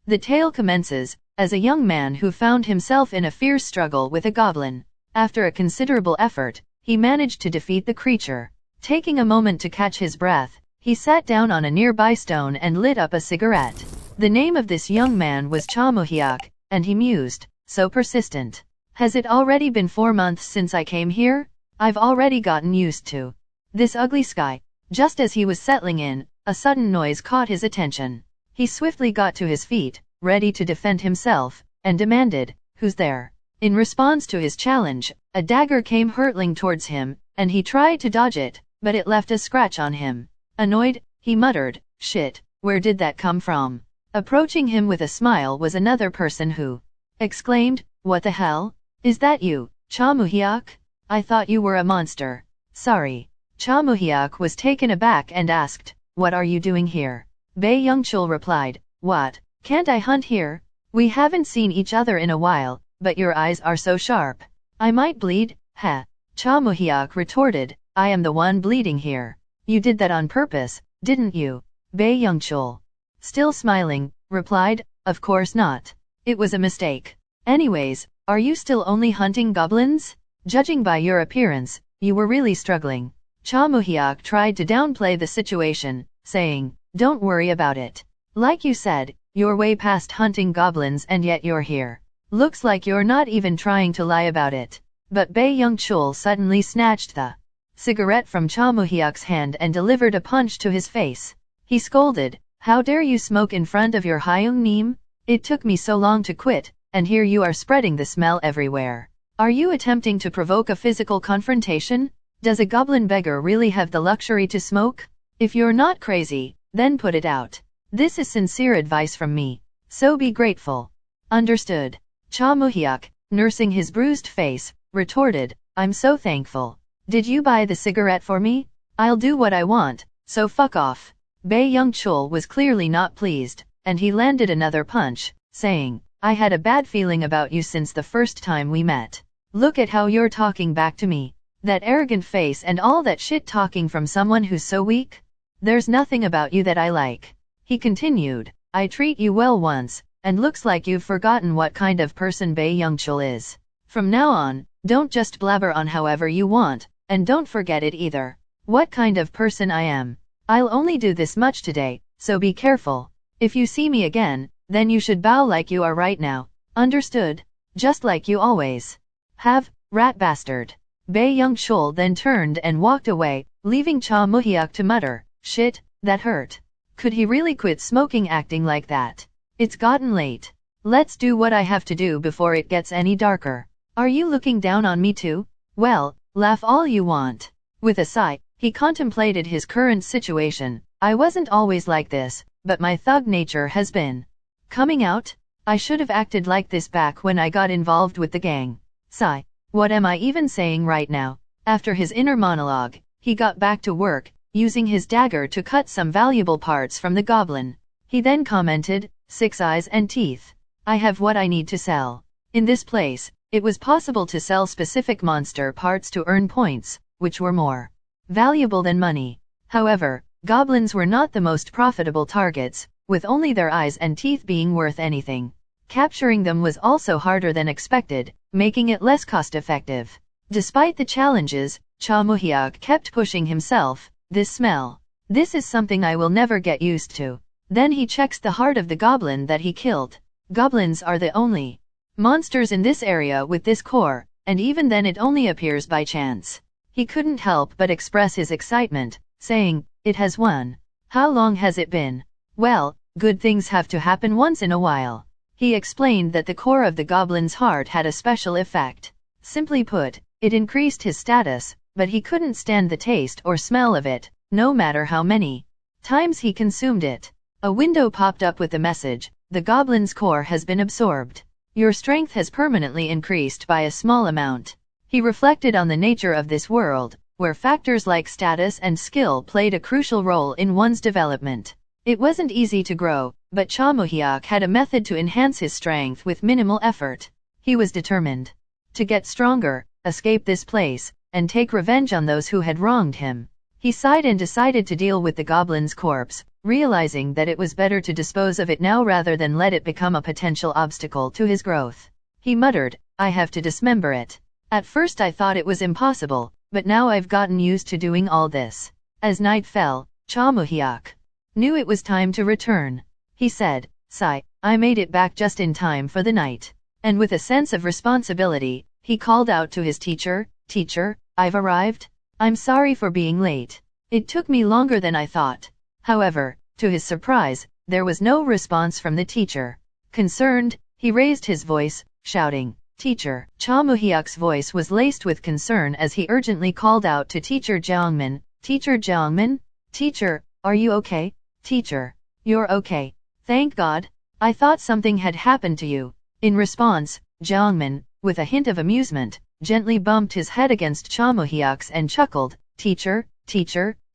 The tale commences as a young man who found himself in a fierce struggle with a goblin. After a considerable effort, he managed to defeat the creature. Taking a moment to catch his breath, he sat down on a nearby stone and lit up a cigarette. The name of this young man was Cha Moo-hyuk, and he mused, so persistent. Has it already been 4 months since I came here? I've already gotten used to this ugly sky. Just as he was settling in, a sudden noise caught his attention. He swiftly got to his feet, ready to defend himself, and demanded, "Who's there?" In response to his challenge, a dagger came hurtling towards him, and he tried to dodge it, but it left a scratch on him. Annoyed, he muttered, "Shit, where did that come from?" Approaching him with a smile was another person who exclaimed, "What the hell? Is that you, Cha Moo-hyuk? I thought you were a monster." "Sorry." Cha Moo-hyuk was taken aback and asked, "What are you doing here?" Beang Chul replied, "What? Can't I hunt here? We haven't seen each other in a while, but your eyes are so sharp. I might bleed, heh." Cha Moo-hyuk retorted, "I am the one bleeding here. You did that on purpose, didn't you?" Beang Chul, still smiling, replied, "Of course not. It was a mistake. Anyways, are you still only hunting goblins? Judging by your appearance, you were really struggling." Cha Moo-hyuk tried to downplay the situation, saying, "Don't worry about it. Like you said, you're way past hunting goblins and yet you're here. Looks like you're not even trying to lie about it." But Beang Chul suddenly snatched the cigarette from Cha Moo-hyuk's hand and delivered a punch to his face. He scolded, "How dare you smoke in front of your Hyung-nim? It took me so long to quit, and here you are spreading the smell everywhere. Are you attempting to provoke a physical confrontation? Does a goblin beggar really have the luxury to smoke? If you're not crazy, then put it out. This is sincere advice from me, so be grateful." "Understood." Cha Moo-hyuk, nursing his bruised face, retorted, "I'm so thankful. Did you buy the cigarette for me? I'll do what I want, so fuck off." Beang Chul was clearly not pleased, and he landed another punch, saying, "I had a bad feeling about you since the first time we met. Look at how you're talking back to me. That arrogant face and all that shit talking from someone who's so weak. There's nothing about you that I like." He continued, "I treat you well once, and looks like you've forgotten what kind of person Beang Chul is. From now on, don't just blabber on however you want, and don't forget it either. What kind of person I am. I'll only do this much today, so be careful. If you see me again, then you should bow like you are right now. Understood? Just like you always have, rat bastard." Beang Chul then turned and walked away, leaving Cha Moo-hyuk to mutter, "Shit, that hurt. Could he really quit smoking acting like that? It's gotten late. Let's do what I have to do before it gets any darker. Are you looking down on me too? Well, laugh all you want." With a sigh, he contemplated his current situation. "I wasn't always like this, but my thug nature has been coming out. I should have acted like this back when I got involved with the gang." Sigh. What am I even saying right now? After his inner monologue, he got back to work, using his dagger to cut some valuable parts from the goblin. He then commented, "6 eyes and teeth. I have what I need to sell." In this place, it was possible to sell specific monster parts to earn points, which were more valuable than money. However, goblins were not the most profitable targets, with only their eyes and teeth being worth anything. Capturing them was also harder than expected, making it less cost-effective. Despite the challenges, Cha Moo-hyuk kept pushing himself. "This smell. This is something I will never get used to." Then he checks the heart of the goblin that he killed. Goblins are the only monsters in this area with this core, and even then it only appears by chance. He couldn't help but express his excitement, saying, "It has won." "How long has it been?" "Well, good things have to happen once in a while." He explained that the core of the goblin's heart had a special effect. Simply put, it increased his status, but he couldn't stand the taste or smell of it, no matter how many times he consumed it. A window popped up with the message, "The goblin's core has been absorbed. Your strength has permanently increased by a small amount." He reflected on the nature of this world, where factors like status and skill played a crucial role in one's development. It wasn't easy to grow, but Cha Moo-hyuk had a method to enhance his strength with minimal effort. He was determined to get stronger, escape this place, and take revenge on those who had wronged him. He sighed and decided to deal with the goblin's corpse, realizing that it was better to dispose of it now rather than let it become a potential obstacle to his growth. He muttered, I have to dismember it. At first I thought it was impossible, but now I've gotten used to doing all this. As night fell, Cha Moo-hyuk knew it was time to return. He said, Sigh, I made it back just in time for the night. And with a sense of responsibility, he called out to his teacher, Teacher, I've arrived. I'm sorry for being late. It took me longer than I thought. However, to his surprise, there was no response from the teacher. Concerned, he raised his voice, shouting, Teacher. Cha Moo-hyuk's voice was laced with concern as he urgently called out to Teacher Jongman, Teacher Jongman? Teacher, are you okay? Teacher, you're okay. Thank God. I thought something had happened to you. In response, Jongman, with a hint of amusement, gently bumped his head against Cha Moo-hyuk's and chuckled, Teacher,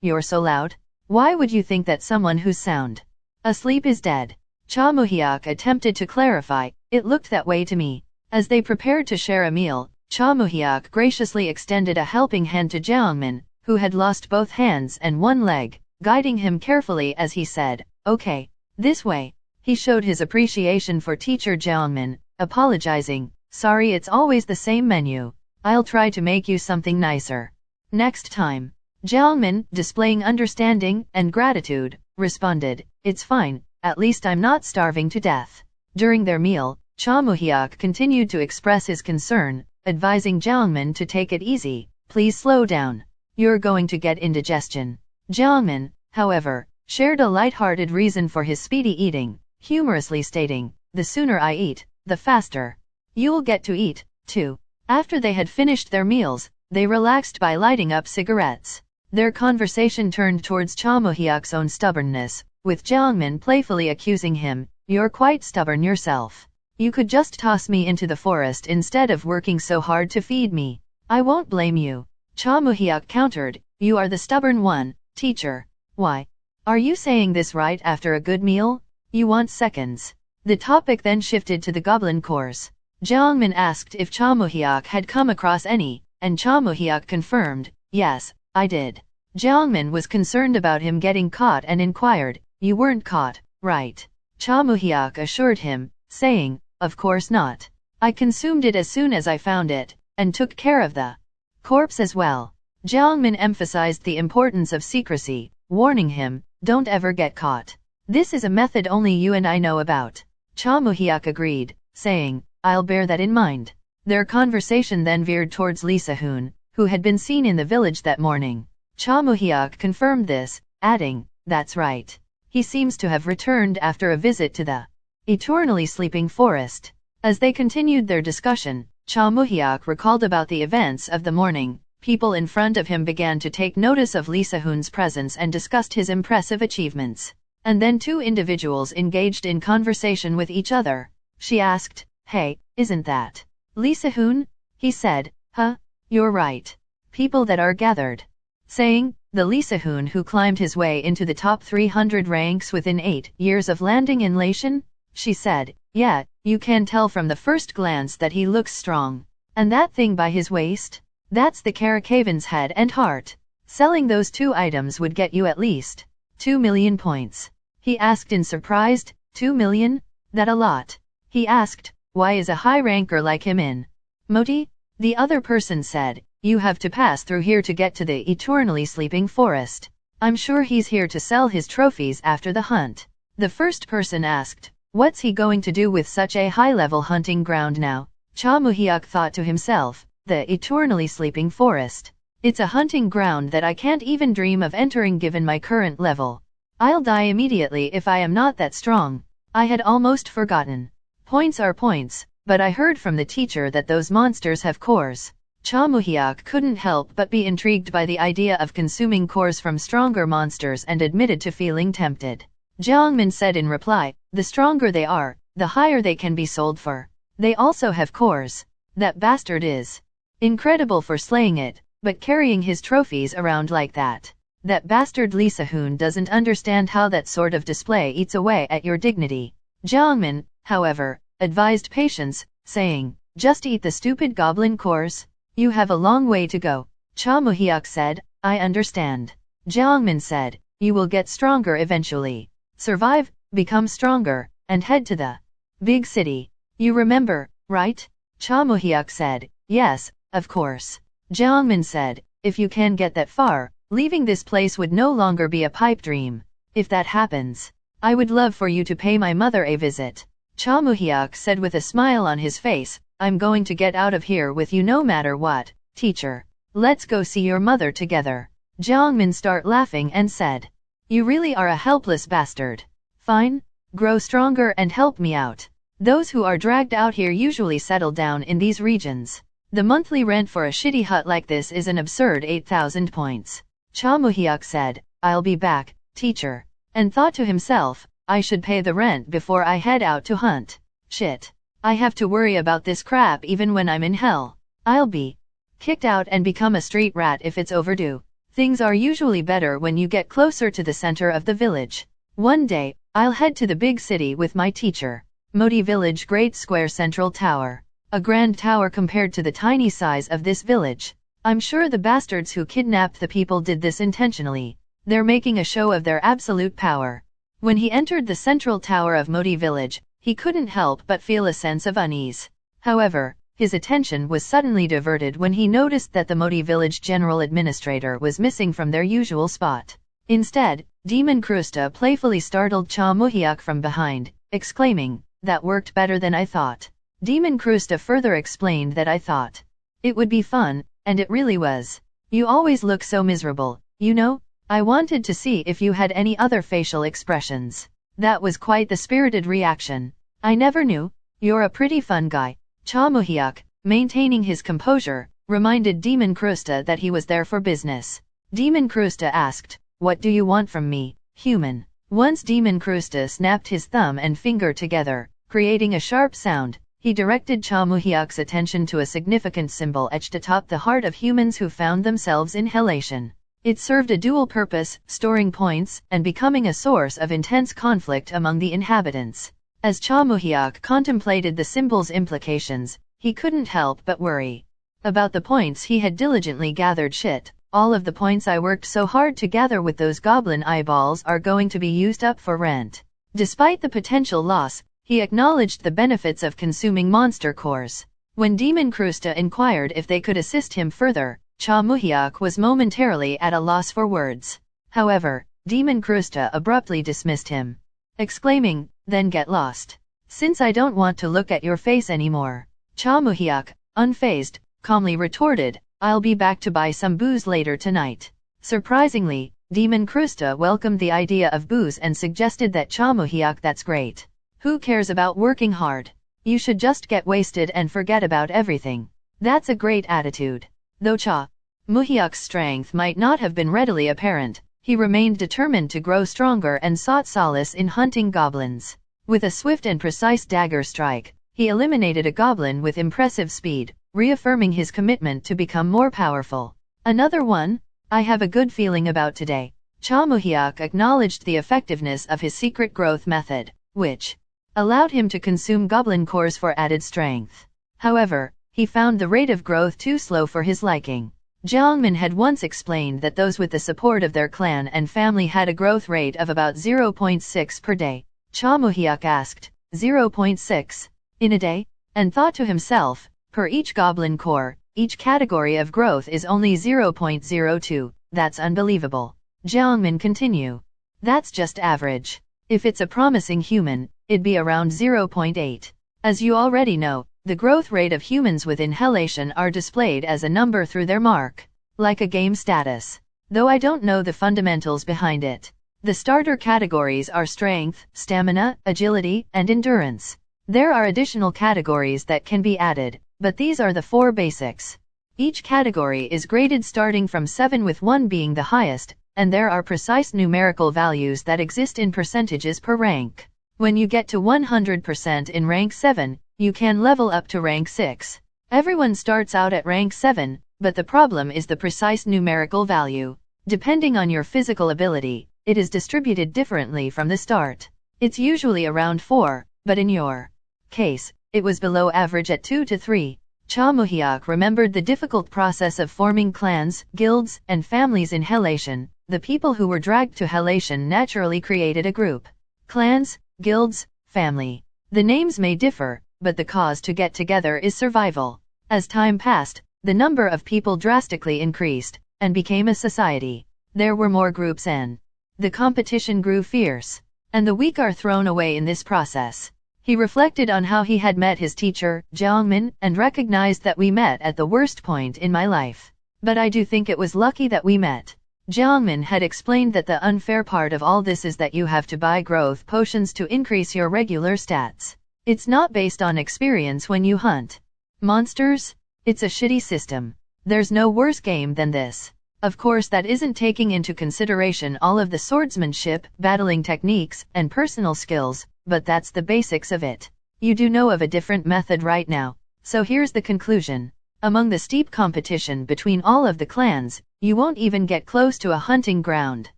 you're so loud. Why would you think that someone who's sound asleep is dead? Cha Moo-hyuk attempted to clarify, it looked that way to me. As they prepared to share a meal, Cha Moo-hyuk graciously extended a helping hand to Jongman, who had lost both hands and one leg, guiding him carefully as he said, Okay, this way. He showed his appreciation for Teacher Jongman, apologizing, Sorry it's always the same menu. I'll try to make you something nicer next time. Jongman, displaying understanding and gratitude, responded, It's fine, at least I'm not starving to death. During their meal, Cha Moo-hyuk continued to express his concern, advising Jongman to take it easy, please slow down. You're going to get indigestion. Jongman, however, shared a light-hearted reason for his speedy eating, humorously stating, The sooner I eat, the faster. You'll get to eat, too. After they had finished their meals, they relaxed by lighting up cigarettes. Their conversation turned towards Cha Moo-hyuk's own stubbornness, with Jongman playfully accusing him, You're quite stubborn yourself. You could just toss me into the forest instead of working so hard to feed me. I won't blame you. Cha Moo-hyuk countered, You are the stubborn one, teacher. Why? Are you saying this right after a good meal? You want seconds. The topic then shifted to the goblin course. Jongman asked if Cha Moo-hyuk had come across any, and Cha Moo-hyuk confirmed, Yes, I did. Jongman was concerned about him getting caught and inquired, You weren't caught, right? Cha Moo-hyuk assured him, saying, Of course not. I consumed it as soon as I found it, and took care of the corpse as well. Jongman emphasized the importance of secrecy, warning him, Don't ever get caught. This is a method only you and I know about. Cha Moo-hyuk agreed, saying, I'll bear that in mind. Their conversation then veered towards Lee Se-hoon, who had been seen in the village that morning. Cha Moo-hyuk confirmed this, adding, That's right. He seems to have returned after a visit to the eternally sleeping forest. As they continued their discussion, Cha Moo-hyuk recalled about the events of the morning. People in front of him began to take notice of Lee Se-hoon's presence and discussed his impressive achievements. And then two individuals engaged in conversation with each other. She asked, Hey, isn't that Lee Se-hoon? He said, Huh? You're right. People that are gathered. Saying, the Lee Se-hoon who climbed his way into the top 300 ranks within 8 years of landing in Helacion? She said, Yeah, you can tell from the first glance that he looks strong. And that thing by his waist? That's the Carricaven's head and heart. Selling those two items would get you at least 2 million points. He asked in surprise, 2 million? That a lot. He asked, Why is a high ranker like him in Moti? The other person said, You have to pass through here to get to the eternally sleeping forest. I'm sure he's here to sell his trophies after the hunt. The first person asked, What's he going to do with such a high-level hunting ground now? Cha Moo-hyuk thought to himself, The eternally sleeping forest. It's a hunting ground that I can't even dream of entering given my current level. I'll die immediately if I am not that strong. I had almost forgotten. Points are points, but I heard from the teacher that those monsters have cores. Cha Moo-hyuk couldn't help but be intrigued by the idea of consuming cores from stronger monsters and admitted to feeling tempted. Jongman said in reply, The stronger they are, the higher they can be sold for. They also have cores. That bastard is incredible for slaying it, but carrying his trophies around like that. That bastard Lee Se-hoon doesn't understand how that sort of display eats away at your dignity. Jongman, however, advised patience, saying, Just eat the stupid goblin cores. You have a long way to go. Cha Moo-hyuk said, I understand. Jongman said, you will get stronger eventually. Survive, become stronger, and head to the big city. You remember, right? Cha Moo-hyuk said. Yes, of course. Jongman said, if you can get that far, leaving this place would no longer be a pipe dream. If that happens, I would love for you to pay my mother a visit. Cha Moo-hyuk said with a smile on his face, I'm going to get out of here with you no matter what, teacher. Let's go see your mother together. Jongman started laughing and said, you really are a helpless bastard. Fine, grow stronger and help me out. Those who are dragged out here usually settle down in these regions. The monthly rent for a shitty hut like this is an absurd 8,000 points. Cha Moo-hyuk said, I'll be back, teacher. And thought to himself, I should pay the rent before I head out to hunt. Shit. I have to worry about this crap even when I'm in hell. I'll be kicked out and become a street rat if it's overdue. Things are usually better when you get closer to the center of the village. One day, I'll head to the big city with my teacher. Modi Village Great Square Central Tower. A grand tower compared to the tiny size of this village. I'm sure the bastards who kidnapped the people did this intentionally. They're making a show of their absolute power. When he entered the central tower of Modi Village, he couldn't help but feel a sense of unease. However, his attention was suddenly diverted when he noticed that the Modi Village General Administrator was missing from their usual spot. Instead, Demon Krusta playfully startled Cha Moo-hyuk from behind, exclaiming, that worked better than I thought. Demon Krusta further explained that I thought it would be fun, and it really was. You always look so miserable, you know? I wanted to see if you had any other facial expressions. That was quite the spirited reaction. I never knew. You're a pretty fun guy. Cha Moo-hyuk, maintaining his composure, reminded Demon Krusta that he was there for business. Demon Krusta asked, what do you want from me, human? Once Demon Krusta snapped his thumb and finger together, creating a sharp sound, he directed Cha Moo-hyuk's attention to a significant symbol etched atop the heart of humans who found themselves in Helacion. It served a dual purpose, storing points, and becoming a source of intense conflict among the inhabitants. As Cha Moo-hyuk contemplated the symbol's implications, he couldn't help but worry about the points he had diligently gathered. Shit, all of the points I worked so hard to gather with those goblin eyeballs are going to be used up for rent. Despite the potential loss, he acknowledged the benefits of consuming monster cores. When Demon Krusta inquired if they could assist him further, Cha Moo-hyuk was momentarily at a loss for words. However, Demon Krusta abruptly dismissed him, exclaiming, then get lost. Since I don't want to look at your face anymore. Cha Moo-hyuk, unfazed, calmly retorted, I'll be back to buy some booze later tonight. Surprisingly, Demon Krusta welcomed the idea of booze and suggested that Cha Moo-hyuk, that's great. Who cares about working hard? You should just get wasted and forget about everything. That's a great attitude. Though Cha Moo-hyuk's strength might not have been readily apparent, he remained determined to grow stronger and sought solace in hunting goblins. With a swift and precise dagger strike, he eliminated a goblin with impressive speed, reaffirming his commitment to become more powerful. Another one? I have a good feeling about today. Cha Moo-hyuk acknowledged the effectiveness of his secret growth method, which allowed him to consume goblin cores for added strength. However, he found the rate of growth too slow for his liking. Jongman had once explained that those with the support of their clan and family had a growth rate of about 0.6 per day. Cha Moo-hyuk asked, 0.6? In a day? And thought to himself, per each goblin core, each category of growth is only 0.02, that's unbelievable. Jongman continued. That's just average. If it's a promising human, it'd be around 0.8. As you already know, the growth rate of humans within Helacion are displayed as a number through their mark, like a game status. Though I don't know the fundamentals behind it. The starter categories are strength, stamina, agility, and endurance. There are additional categories that can be added, but these are the 4 basics. Each category is graded starting from 7 with 1 being the highest, and there are precise numerical values that exist in percentages per rank. When you get to 100% in rank 7, you can level up to rank 6. Everyone starts out at rank 7, but the problem is the precise numerical value. Depending on your physical ability, it is distributed differently from the start. It's usually around 4, but in your case, it was below average at 2 to 3. Cha Moo-hyuk remembered the difficult process of forming clans, guilds, and families in Helacion, the people who were dragged to Helacion naturally created a group. Clans, guilds, family. The names may differ, but the cause to get together is survival. As time passed, the number of people drastically increased, and became a society. There were more groups and the competition grew fierce. And the weak are thrown away in this process. He reflected on how he had met his teacher, Jongman, and recognized that we met at the worst point in my life. But I do think it was lucky that we met. Jongman had explained that the unfair part of all this is that you have to buy growth potions to increase your regular stats. It's not based on experience when you hunt monsters. It's a shitty system. There's no worse game than this. Of course, that isn't taking into consideration all of the swordsmanship, battling techniques, and personal skills, but that's the basics of it. You do know of a different method right now. So here's the conclusion. Among the steep competition between all of the clans, you won't even get close to a hunting ground.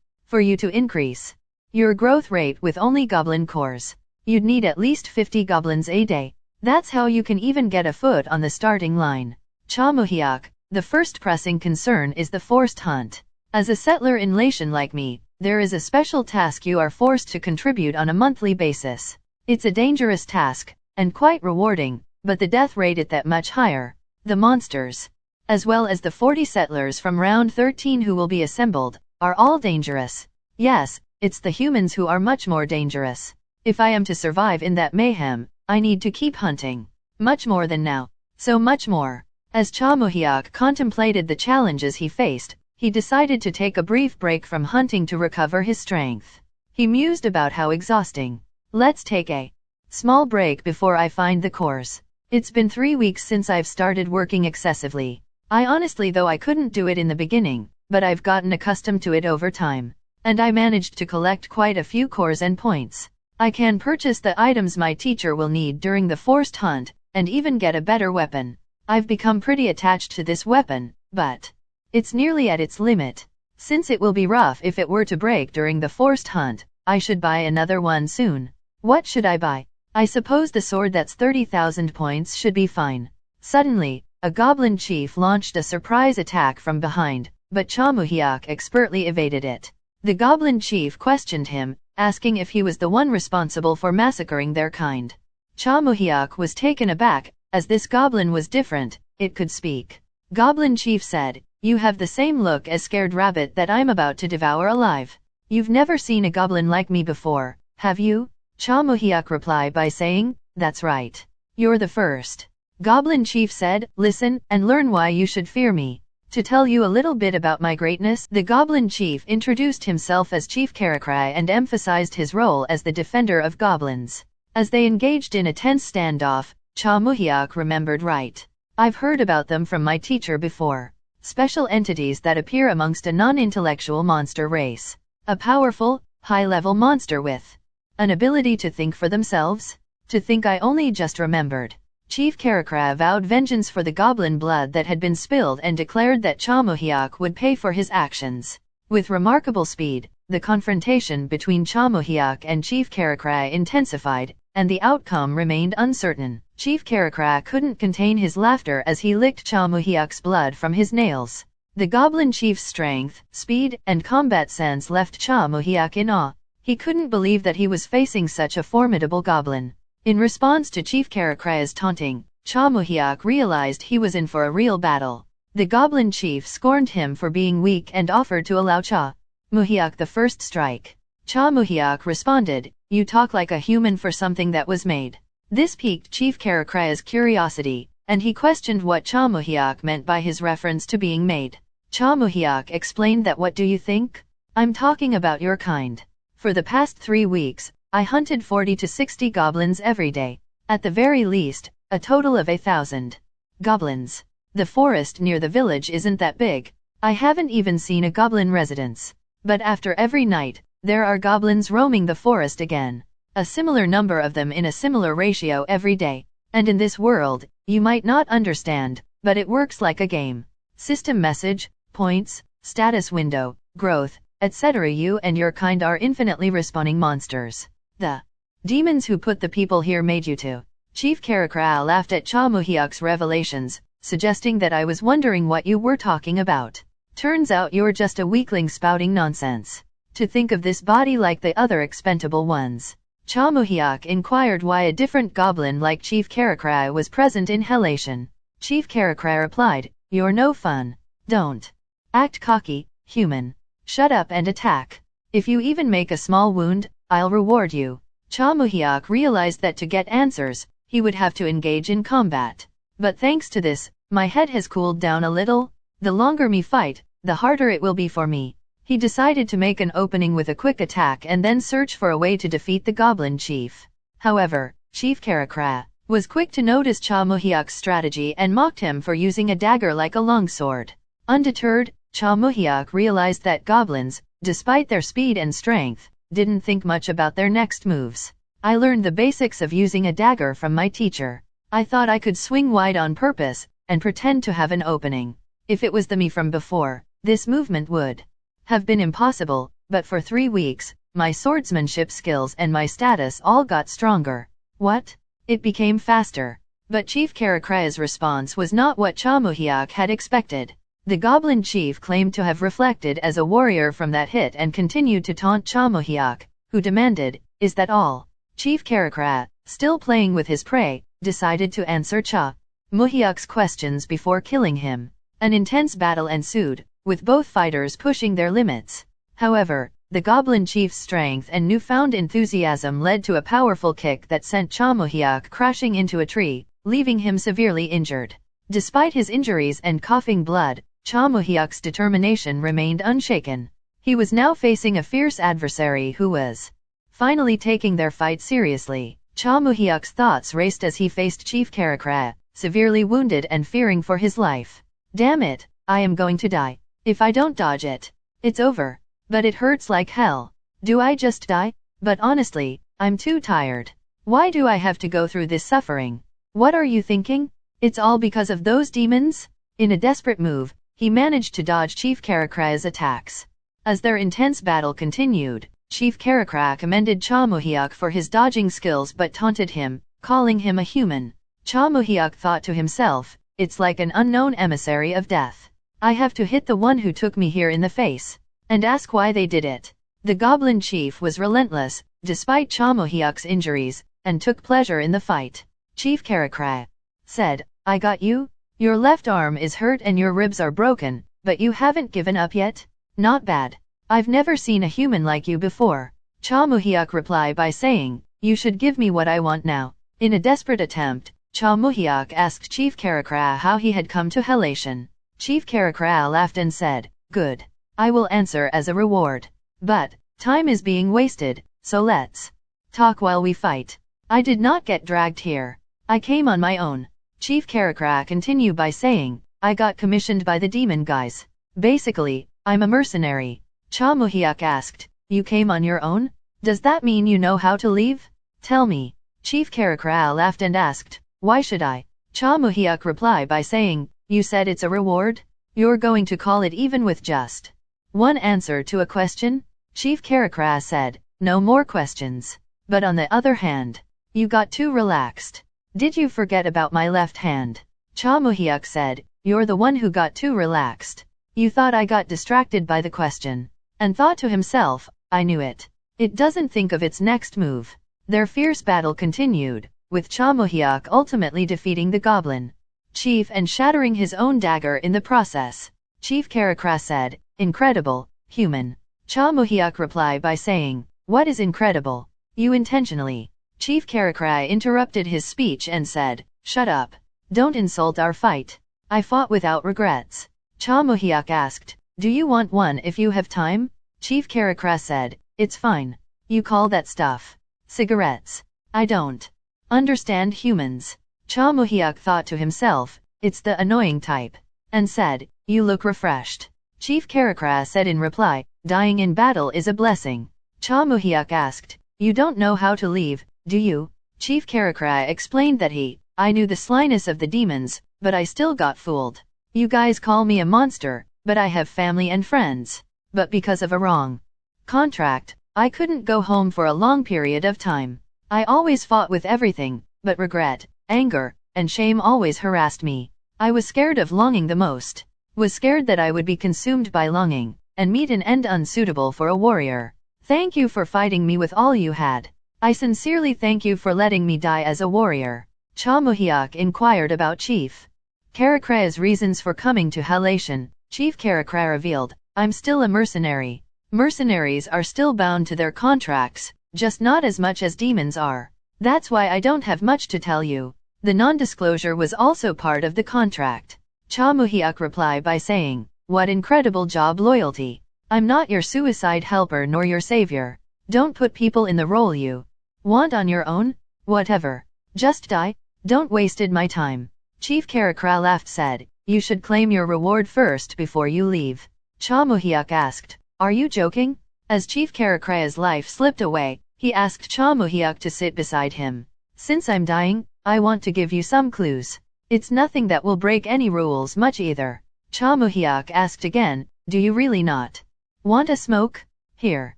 For you to increase your growth rate with only goblin cores, you'd need at least 50 goblins a day. That's how you can even get a foot on the starting line. Chamuhiak, the first pressing concern is the forced hunt. As a settler in Helacion like me, there is a special task you are forced to contribute on a monthly basis. It's a dangerous task, and quite rewarding, but the death rate is that much higher. The monsters, as well as the 40 settlers from round 13 who will be assembled, are all dangerous. Yes, it's the humans who are much more dangerous. If I am to survive in that mayhem, I need to keep hunting. Much more than now. So much more. As Chamuhiak contemplated the challenges he faced, he decided to take a brief break from hunting to recover his strength. He mused about how exhausting. Let's take a small break before I find the course. It's been 3 weeks since I've started working excessively. I honestly though I couldn't do it in the beginning, but I've gotten accustomed to it over time. And I managed to collect quite a few cores and points. I can purchase the items my teacher will need during the forced hunt, and even get a better weapon. I've become pretty attached to this weapon, but it's nearly at its limit. Since it will be rough if it were to break during the forced hunt, I should buy another one soon. What should I buy? I suppose the sword that's 30,000 points should be fine. Suddenly, a goblin chief launched a surprise attack from behind, but Chamuhiak expertly evaded it. The goblin chief questioned him, asking if he was the one responsible for massacring their kind. Chamuhiak was taken aback, as this goblin was different, it could speak. Goblin chief said, "You have the same look as scared rabbit that I'm about to devour alive. You've never seen a goblin like me before, have you?" Chamuhiak replied by saying, "That's right. You're the first." Goblin chief said, "Listen, and learn why you should fear me. To tell you a little bit about my greatness," the goblin chief introduced himself as Chief Karakrai and emphasized his role as the defender of goblins. As they engaged in a tense standoff, Chamuhiak remembered, "Right. I've heard about them from my teacher before. Special entities that appear amongst a non-intellectual monster race. A powerful, high-level monster with an ability to think for themselves? To think I only just remembered." Chief Karakrai vowed vengeance for the goblin blood that had been spilled and declared that Chamuhiak would pay for his actions. With remarkable speed, the confrontation between Chamuhiak and Chief Karakrai intensified, and the outcome remained uncertain. Chief Karakrai couldn't contain his laughter as he licked Chamuhiak's blood from his nails. The goblin chief's strength, speed, and combat sense left Chamuhiak in awe. He couldn't believe that he was facing such a formidable goblin. In response to Chief Karakrai's taunting, Chamuhiak realized he was in for a real battle. The goblin chief scorned him for being weak and offered to allow Chamuhiak the first strike. Chamuhiak responded, "You talk like a human for something that was made." This piqued Chief Karakrai's curiosity, and he questioned what Chamuhiak meant by his reference to being made. Chamuhiak explained that, "What do you think? I'm talking about your kind. For the past 3 weeks, I hunted 40 to 60 goblins every day. At the very least, a total of 1,000 goblins. The forest near the village isn't that big. I haven't even seen a goblin residence. But after every night, there are goblins roaming the forest again. A similar number of them in a similar ratio every day. And in this world, you might not understand, but it works like a game. System message, points, status window, growth, etc. You and your kind are infinitely respawning monsters. The demons who put the people here made you to." Chief Karakrai laughed at Chamuhiak's revelations, suggesting that I was wondering what you were talking about. Turns out you're just a weakling spouting nonsense. To think of this body like the other expendable ones. Cha Moo-hyuk inquired why a different goblin like Chief Karakrai was present in Helacion. Chief Karakrai replied, "You're no fun. Don't act cocky, human. Shut up and attack. If you even make a small wound, I'll reward you." Cha Moo-hyuk realized that to get answers, he would have to engage in combat. But thanks to this, my head has cooled down a little. The longer me fight, the harder it will be for me. He decided to make an opening with a quick attack and then search for a way to defeat the goblin chief. However, Chief Karakrai was quick to notice Cha Moo-hyuk's strategy and mocked him for using a dagger like a longsword. Undeterred, Cha Moo-hyuk realized that goblins, despite their speed and strength, didn't think much about their next moves. "I learned the basics of using a dagger from my teacher. I thought I could swing wide on purpose and pretend to have an opening. If it was the me from before, this movement would have been impossible, but for 3 weeks, my swordsmanship skills and my status all got stronger." What? It became faster. But Chief Karakrai's response was not what Cha Moo-hyuk had expected. The goblin chief claimed to have reflected as a warrior from that hit and continued to taunt Cha Moo-hyuk, who demanded, "Is that all?" Chief Karakrai, still playing with his prey, decided to answer Cha Moo-hyuk's questions before killing him. An intense battle ensued, with both fighters pushing their limits. However, the goblin chief's strength and newfound enthusiasm led to a powerful kick that sent Cha Moo-hyuk crashing into a tree, leaving him severely injured. Despite his injuries and coughing blood, Cha Moo-hyuk's determination remained unshaken. He was now facing a fierce adversary who was finally taking their fight seriously. Cha Moo-hyuk's thoughts raced as he faced Chief Karakrai, severely wounded and fearing for his life. "Damn it, I am going to die. If I don't dodge it, it's over. But it hurts like hell. Do I just die? But honestly, I'm too tired. Why do I have to go through this suffering? What are you thinking? It's all because of those demons?" In a desperate move, he managed to dodge Chief Karakrai's attacks. As their intense battle continued, Chief Karakrai commended Cha Moo-hyuk for his dodging skills but taunted him, calling him a human. Cha Moo-hyuk thought to himself, "It's like an unknown emissary of death. I have to hit the one who took me here in the face, and ask why they did it." The goblin chief was relentless, despite Cha Moo-hyuk's injuries, and took pleasure in the fight. Chief Karakrai said, "I got you? Your left arm is hurt and your ribs are broken, but you haven't given up yet? Not bad. I've never seen a human like you before." Cha Moo-hyuk replied by saying, "You should give me what I want now." In a desperate attempt, Cha Moo-hyuk asked Chief Karakrai how he had come to Helacion. Chief Karakrai laughed and said, "Good. I will answer as a reward. But time is being wasted, so let's talk while we fight. I did not get dragged here. I came on my own." Chief Karakrai continued by saying, "I got commissioned by the demon guys. Basically, I'm a mercenary." Cha Moo-hyuk asked, "You came on your own? Does that mean you know how to leave? Tell me." Chief Karakrai laughed and asked, "Why should I?" Cha Moo-hyuk replied by saying, "You said it's a reward? You're going to call it even with just one answer to a question?" Chief Karakrai said, "No more questions. But on the other hand, you got too relaxed. Did you forget about my left hand?" Cha Moo-hyuk said, "You're the one who got too relaxed. You thought I got distracted by the question." And thought to himself, "I knew it. It doesn't think of its next move." Their fierce battle continued, with Cha Moo-hyuk ultimately defeating the goblin chief and shattering his own dagger in the process. Chief Karakrai said, "Incredible, human." Cha Moo-hyuk replied by saying, "What is incredible? You intentionally." Chief Karakrai interrupted his speech and said, "Shut up. Don't insult our fight. I fought without regrets." Cha Moo-hyuk asked, "Do you want one if you have time?" Chief Karakrai said, "It's fine. You call that stuff cigarettes? I don't understand humans." Cha Moo-hyuk thought to himself, "It's the annoying type," and said, "You look refreshed." Chief Karakrai said in reply, "Dying in battle is a blessing." Cha Moo-hyuk asked, "You don't know how to leave, do you?" Chief Karakrai explained that I knew the slyness of the demons, but I still got fooled. "You guys call me a monster, but I have family and friends. But because of a wrong contract, I couldn't go home for a long period of time. I always fought with everything, but regret, anger, and shame always harassed me. I was scared of longing the most. Was scared that I would be consumed by longing, and meet an end unsuitable for a warrior. Thank you for fighting me with all you had. I sincerely thank you for letting me die as a warrior. Cha Muhyuk inquired about Chief Karakrea's reasons for coming to Helacion. Chief Karakrea revealed, I'm still a mercenary. Mercenaries are still bound to their contracts, just not as much as demons are. That's why I don't have much to tell you. The non-disclosure was also part of the contract. Cha Muhyuk replied by saying, what incredible job loyalty. I'm not your suicide helper nor your savior. Don't put people in the role you want on your own. Whatever. Just die. Don't wasted my time. Chief Karakrea laughed said, you should claim your reward first before you leave. Cha Muhyuk asked, are you joking? As Chief Karakrea's life slipped away, he asked Cha Muhyuk to sit beside him. Since I'm dying, I want to give you some clues. It's nothing that will break any rules much either. Cha Muhyuk asked again, do you really not want a smoke? Here.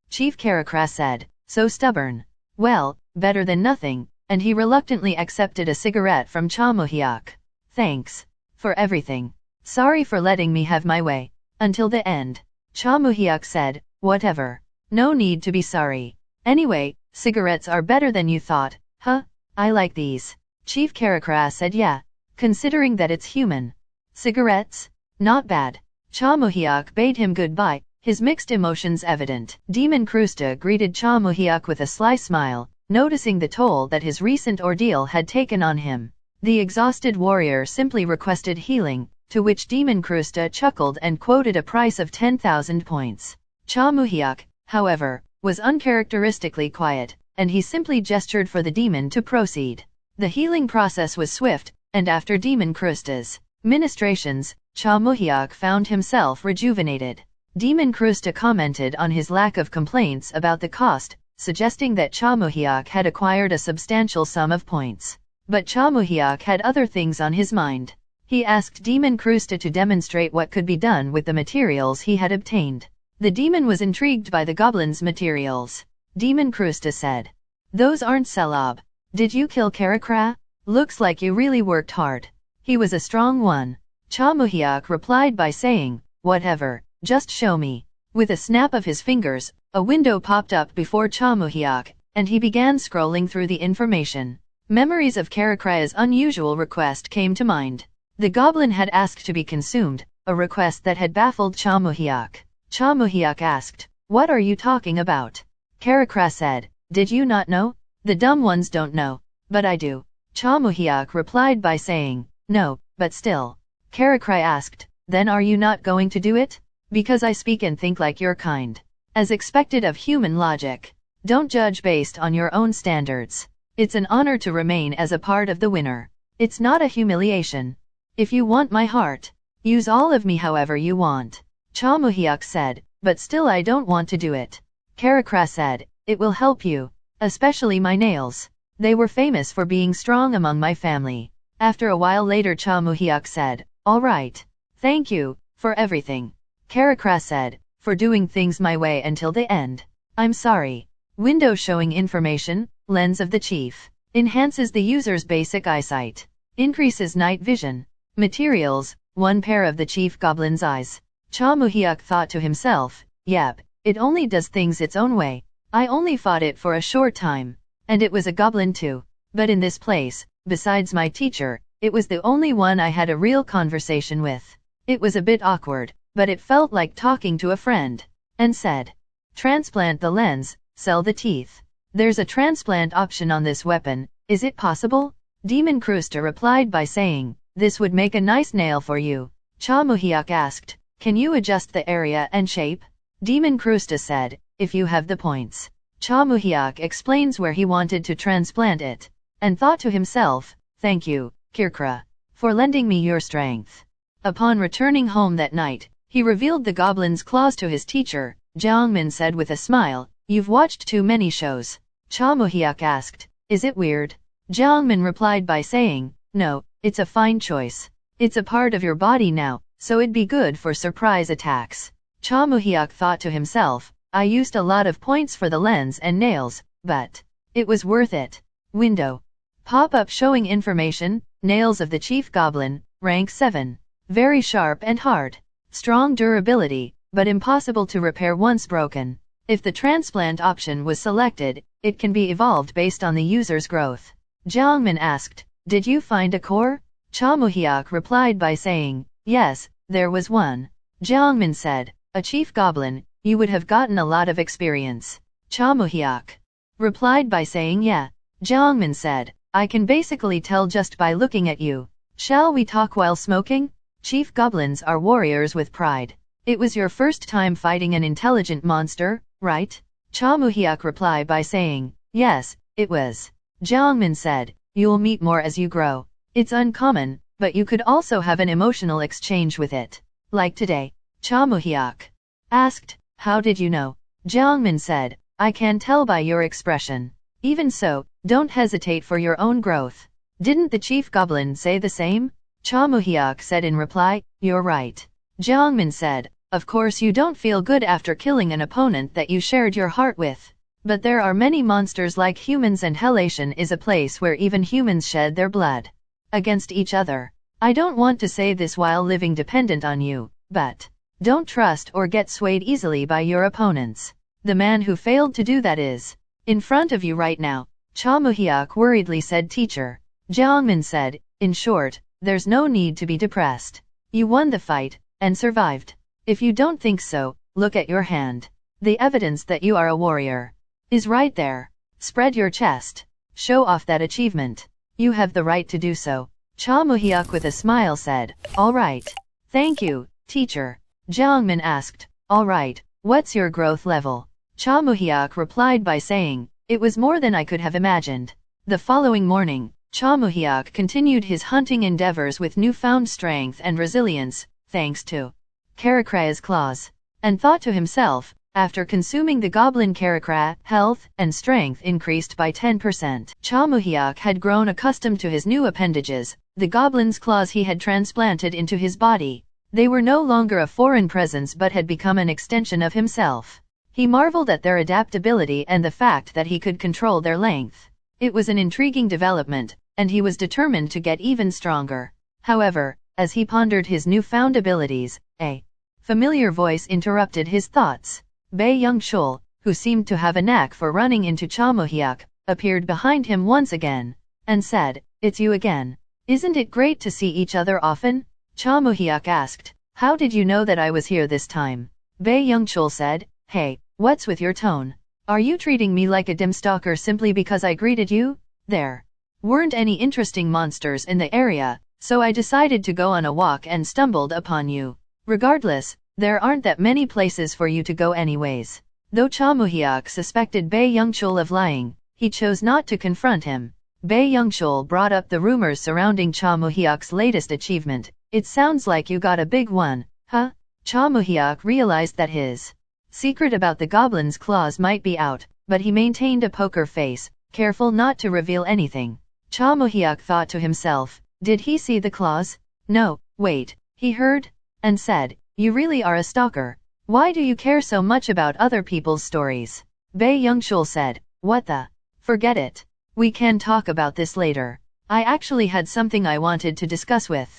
Chief Karakrea said, so stubborn. Well, better than nothing, and he reluctantly accepted a cigarette from Cha Muhyuk. Thanks for everything. Sorry for letting me have my way. Until the end. Cha Muhyuk said, whatever. No need to be sorry. Anyway, cigarettes are better than you thought, huh? I like these. Chief Karakrea said yeah. Considering that it's human. Cigarettes? Not bad. Cha Muhyuk bade him goodbye, his mixed emotions evident. Demon Krusta greeted Cha Muhyuk with a sly smile, noticing the toll that his recent ordeal had taken on him. The exhausted warrior simply requested healing, to which Demon Krusta chuckled and quoted a price of 10,000 points. Cha Muhyuk, however, was uncharacteristically quiet, and he simply gestured for the demon to proceed. The healing process was swift, and after Demon Krusta's ministrations, Cha Muhyuk found himself rejuvenated. Demon Krusta commented on his lack of complaints about the cost, suggesting that Cha Muhyuk had acquired a substantial sum of points. But Cha Muhyuk had other things on his mind. He asked Demon Krusta to demonstrate what could be done with the materials he had obtained. The demon was intrigued by the goblin's materials. Demon Krusta said, those aren't Celeb. Did you kill Karakrea? Looks like you really worked hard. He was a strong one. Cha Muhyuk replied by saying, whatever, just show me. With a snap of his fingers, a window popped up before Cha Muhyuk, and he began scrolling through the information. Memories of Karakrea's unusual request came to mind. The goblin had asked to be consumed, a request that had baffled Cha Muhyuk. Cha Muhyuk asked, what are you talking about? Karakrea said, did you not know? The dumb ones don't know, but I do. Cha Muhyuk replied by saying, no, but still. Karakrea asked, then are you not going to do it? Because I speak and think like your kind. As expected of human logic. Don't judge based on your own standards. It's an honor to remain as a part of the winner. It's not a humiliation. If you want my heart, use all of me however you want. Cha Muhyuk said, but still I don't want to do it. Karakrea said, it will help you. Especially my nails. They were famous for being strong among my family. After a while later Cha Muhyuk said, all right. Thank you, for everything. Karakrea said, for doing things my way until the end. I'm sorry. Window showing information, lens of the chief. Enhances the user's basic eyesight. Increases night vision. Materials, 1 pair of the chief goblin's eyes. Cha Muhyuk thought to himself, yep, it only does things its own way. I only fought it for a short time. And it was a goblin too. But in this place, besides my teacher, it was the only one I had a real conversation with. It was a bit awkward, but it felt like talking to a friend. And said, transplant the lens, sell the teeth. There's a transplant option on this weapon, is it possible? Demon Krusta replied by saying, this would make a nice nail for you. Cha Muhyuk asked, can you adjust the area and shape? Demon Krusta said, if you have the points. Cha Muhyuk explains where he wanted to transplant it. And thought to himself, thank you, Karakrea, for lending me your strength. Upon returning home that night, he revealed the goblin's claws to his teacher. Jongman said with a smile, you've watched too many shows. Cha Muhyuk asked, is it weird? Jongman replied by saying, no, it's a fine choice. It's a part of your body now, so it'd be good for surprise attacks. Cha Muhyuk thought to himself, I used a lot of points for the lens and nails, but it was worth it. Window. Pop-up showing information, nails of the chief goblin, rank 7. Very sharp and hard. Strong durability, but impossible to repair once broken. If the transplant option was selected, it can be evolved based on the user's growth. Jongman asked, "Did you find a core?" Cha Moo-hyuk replied by saying, "Yes, there was one." Jongman said, "A chief goblin, you would have gotten a lot of experience." Cha Moo-hyuk replied by saying, "Yeah." Jongman said, "I can basically tell just by looking at you. Shall we talk while smoking?" Chief goblins are warriors with pride. "It was your first time fighting an intelligent monster, right?" Cha Moo-hyuk replied by saying, "Yes, it was." Jongman said, "You'll meet more as you grow. It's uncommon, but you could also have an emotional exchange with it. Like today." Cha Moo-hyuk asked, "How did you know?" Jongman said, "I can tell by your expression. Even so, don't hesitate for your own growth." Didn't the chief goblin say the same? Cha Moo-hyuk said in reply, "You're right." Jongman said, "Of course you don't feel good after killing an opponent that you shared your heart with. But there are many monsters like humans, and Helacion is a place where even humans shed their blood against each other. I don't want to say this while living dependent on you, but don't trust or get swayed easily by your opponents. The man who failed to do that is in front of you right now." Cha Moo-hyuk worriedly said, "Teacher." Jongman said, "In short, there's no need to be depressed. You won the fight, and survived. If you don't think so, look at your hand. The evidence that you are a warrior is right there. Spread your chest. Show off that achievement. You have the right to do so." Cha Moo-hyuk with a smile said, "All right. Thank you, teacher." Jongman asked, "All right, what's your growth level?" Cha Moo-hyuk replied by saying, "It was more than I could have imagined." The following morning, Cha Moo-hyuk continued his hunting endeavors with newfound strength and resilience, thanks to Karacra's claws, and thought to himself, after consuming the goblin Karacra, health and strength increased by 10%. Cha Moo-hyuk had grown accustomed to his new appendages, the goblin's claws he had transplanted into his body. They were no longer a foreign presence but had become an extension of himself. He marveled at their adaptability and the fact that he could control their length. It was an intriguing development, and he was determined to get even stronger. However, as he pondered his newfound abilities, a familiar voice interrupted his thoughts. Beang Chul, who seemed to have a knack for running into Cha Moo-hyuk, appeared behind him once again, and said, "It's you again. Isn't it great to see each other often?" Cha Moo-hyuk asked, "How did you know that I was here this time?" Beang Chul said, "Hey, what's with your tone? Are you treating me like a dim stalker simply because I greeted you? There weren't any interesting monsters in the area, so I decided to go on a walk and stumbled upon you. Regardless, there aren't that many places for you to go anyways." Though Cha Moo-hyuk suspected Beang Chul of lying, he chose not to confront him. Beang Chul brought up the rumors surrounding Cha Moo-hyuk's latest achievement. "It sounds like you got a big one, huh?" Cha Moo-hyuk realized that his secret about the goblin's claws might be out, but he maintained a poker face, careful not to reveal anything. Cha Moo-hyuk thought to himself, did he see the claws? No, wait, he heard? And said, "You really are a stalker. Why do you care so much about other people's stories?" Beang Chul said, "What the? Forget it. We can talk about this later. I actually had something I wanted to discuss with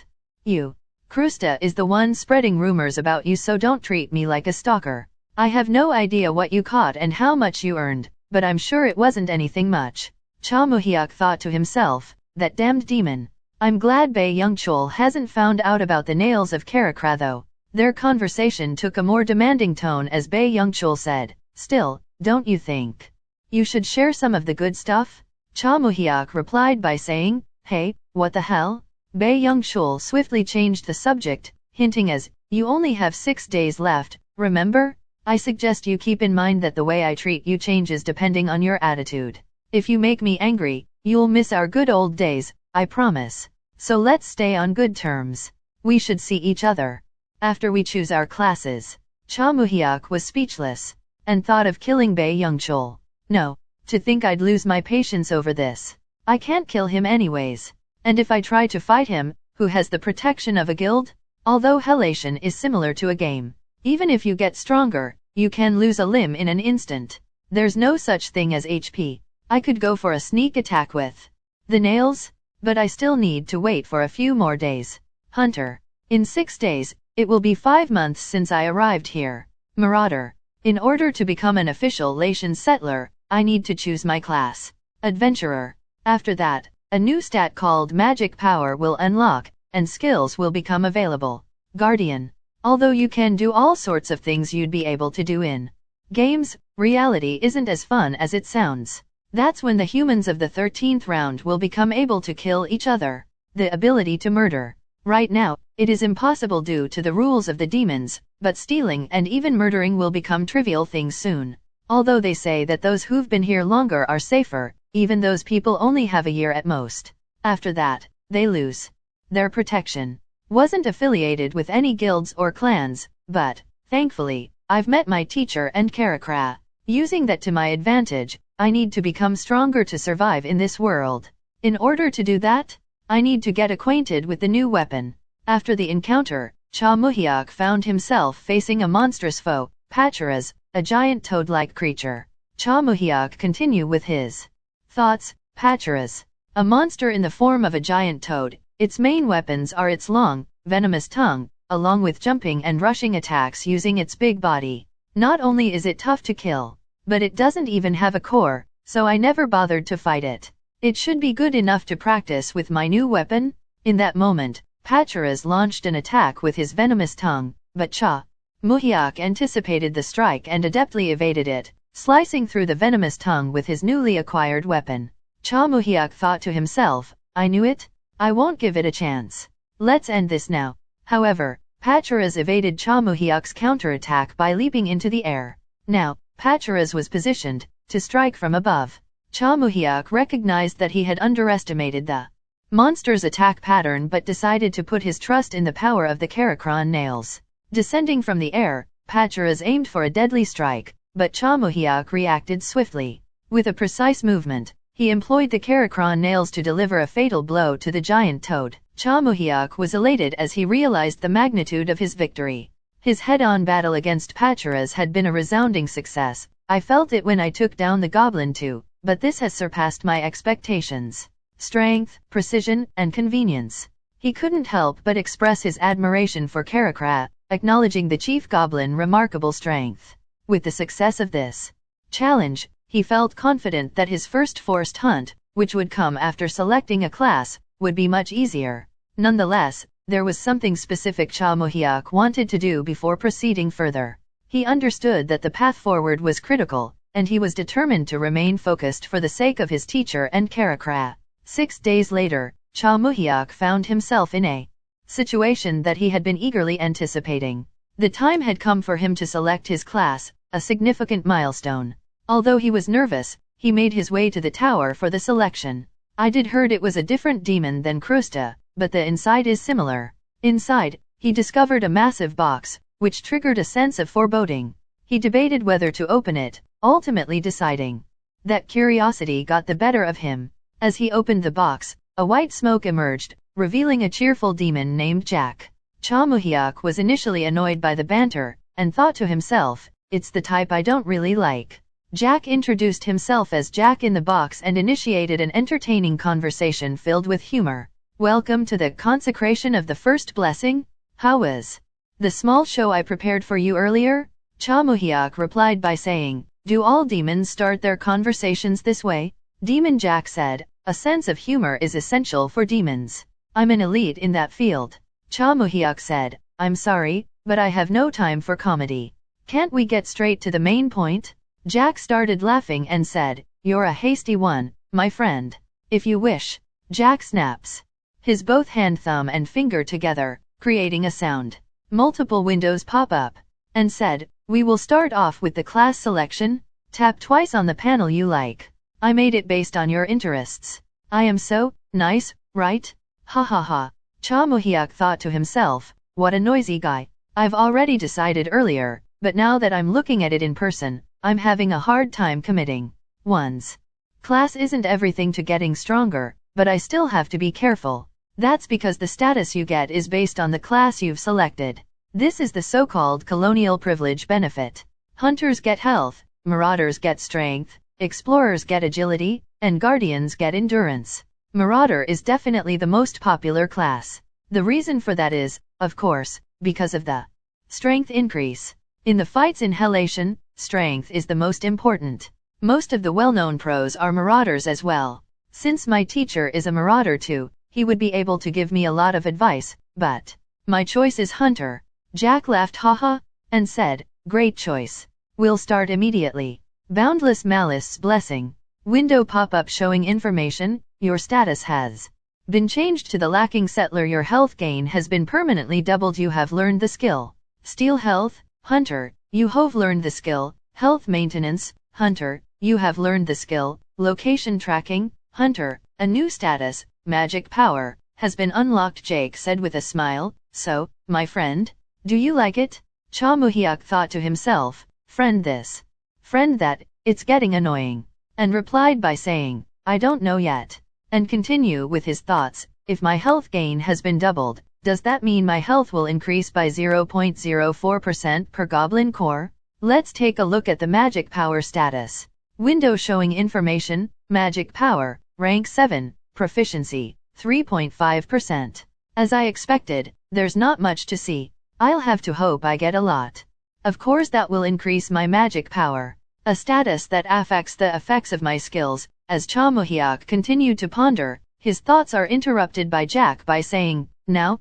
you. Krusta is the one spreading rumors about you, so don't treat me like a stalker. I have no idea what you caught and how much you earned, but I'm sure it wasn't anything much." Cha Moo-hyuk thought to himself, that damned demon. I'm glad Beang Chul hasn't found out about the nails of Karacra though. Their conversation took a more demanding tone as Beang Chul said, "Still, don't you think you should share some of the good stuff?" Cha Moo-hyuk replied by saying, "Hey, what the hell?" Beang Chul swiftly changed the subject, hinting as, "You only have 6 days left, remember? I suggest you keep in mind that the way I treat you changes depending on your attitude. If you make me angry, you'll miss our good old days, I promise. So let's stay on good terms. We should see each other after we choose our classes." Cha Moo-hyuk was speechless, and thought of killing Beang Chul. No, to think I'd lose my patience over this. I can't kill him anyways. And if I try to fight him, who has the protection of a guild? Although Helacion is similar to a game. Even if you get stronger, you can lose a limb in an instant. There's no such thing as HP. I could go for a sneak attack with the nails, but I still need to wait for a few more days. Hunter. In 6 days, it will be 5 months since I arrived here. Marauder. In order to become an official Helacion settler, I need to choose my class. Adventurer. After that, a new stat called Magic Power will unlock, and skills will become available. Guardian. Although you can do all sorts of things you'd be able to do in games, reality isn't as fun as it sounds. That's when the humans of the 13th round will become able to kill each other. The ability to murder. Right now, it is impossible due to the rules of the demons, but stealing and even murdering will become trivial things soon. Although they say that those who've been here longer are safer, even those people only have a year at most. After that, they lose their protection. Wasn't affiliated with any guilds or clans, but, thankfully, I've met my teacher and Karakra. Using that to my advantage, I need to become stronger to survive in this world. In order to do that, I need to get acquainted with the new weapon. After the encounter, Cha Muhyuk found himself facing a monstrous foe, Pacharas, a giant toad-like creature. Cha Muhyuk continue with his thoughts. Pacharas, a monster in the form of a giant toad. Its main weapons are its long, venomous tongue, along with jumping and rushing attacks using its big body. Not only is it tough to kill, but it doesn't even have a core, so I never bothered to fight it. It should be good enough to practice with my new weapon. In that moment, Pacharas launched an attack with his venomous tongue, but Cha Muhyuk anticipated the strike and adeptly evaded it, slicing through the venomous tongue with his newly acquired weapon. Cha Muhyuk thought to himself, I knew it? I won't give it a chance. Let's end this now. However, Pacharas evaded Cha Muhyuk's counterattack by leaping into the air. Now, Pacharas was positioned to strike from above. Cha Muhyuk recognized that he had underestimated the monster's attack pattern but decided to put his trust in the power of the Karakron nails. Descending from the air, Pacharas aimed for a deadly strike, but Cha Muhyuk reacted swiftly. With a precise movement, he employed the Karakron nails to deliver a fatal blow to the giant toad. Cha Muhyuk was elated as he realized the magnitude of his victory. His head-on battle against Pacharas had been a resounding success. I felt it when I took down the goblin too, but this has surpassed my expectations. Strength, precision, and convenience. He couldn't help but express his admiration for Karakra, acknowledging the chief goblin remarkable strength. With the success of this challenge, he felt confident that his first forced hunt, which would come after selecting a class, would be much easier. Nonetheless, there was something specific Cha Muhyuk wanted to do before proceeding further. He understood that the path forward was critical, and he was determined to remain focused for the sake of his teacher and Karakra. 6 days later, Cha Muhyuk found himself in a situation that he had been eagerly anticipating. The time had come for him to select his class, a significant milestone. Although he was nervous, he made his way to the tower for the selection. I did heard it was a different demon than Krusta, but the inside is similar. Inside, he discovered a massive box, which triggered a sense of foreboding. He debated whether to open it, ultimately deciding that curiosity got the better of him. As he opened the box, a white smoke emerged, revealing a cheerful demon named Jack. Cha Muhyuk was initially annoyed by the banter, and thought to himself, it's the type I don't really like. Jack introduced himself as Jack in the box and initiated an entertaining conversation filled with humor. Welcome to the consecration of the first blessing? How was the small show I prepared for you earlier? Cha Muhyuk replied by saying, do all demons start their conversations this way? Demon Jack said, a sense of humor is essential for demons. I'm an elite in that field. Cha Muhyuk said, I'm sorry, but I have no time for comedy. Can't we get straight to the main point? Jack started laughing and said, you're a hasty one, my friend. If you wish. Jack snaps his both hand thumb and finger together, creating a sound. Multiple windows pop up, and said, we will start off with the class selection. Tap twice on the panel you like. I made it based on your interests. I am so nice, right? Ha ha ha. Cha Muhyuk thought to himself, what a noisy guy. I've already decided earlier, but now that I'm looking at it in person, I'm having a hard time committing. One's class isn't everything to getting stronger, but I still have to be careful. That's because the status you get is based on the class you've selected. This is the so-called colonial privilege benefit. Hunters get health, marauders get strength, explorers get agility, and guardians get endurance. Marauder is definitely the most popular class. The reason for that is, of course, because of the strength increase. In the fights in Helacion, strength is the most important. Most of the well-known pros are marauders as well. Since my teacher is a marauder too, he would be able to give me a lot of advice, but my choice is hunter. Jack laughed haha, and said, great choice. We'll start immediately. Boundless Malice's blessing. Window pop-up showing information, your status has been changed to the lacking settler. Your health gain has been permanently doubled. You have learned the skill. Steal health, hunter, you have learned the skill. Health maintenance, hunter, you have learned the skill. Location tracking, hunter, a new status, magic power, has been unlocked. Jake said with a smile, so, my friend, do you like it? Cha Moo-hyuk thought to himself, friend this, friend that, it's getting annoying, and replied by saying, I don't know yet, and continue with his thoughts, if my health gain has been doubled, does that mean my health will increase by 0.04% per goblin core? Let's take a look at the magic power status. Window showing information, magic power, rank 7, proficiency, 3.5%. As I expected, there's not much to see. I'll have to hope I get a lot. Of course that will increase my magic power. A status that affects the effects of my skills. As Cha Moo-hyuk continued to ponder, his thoughts are interrupted by Jack by saying, now,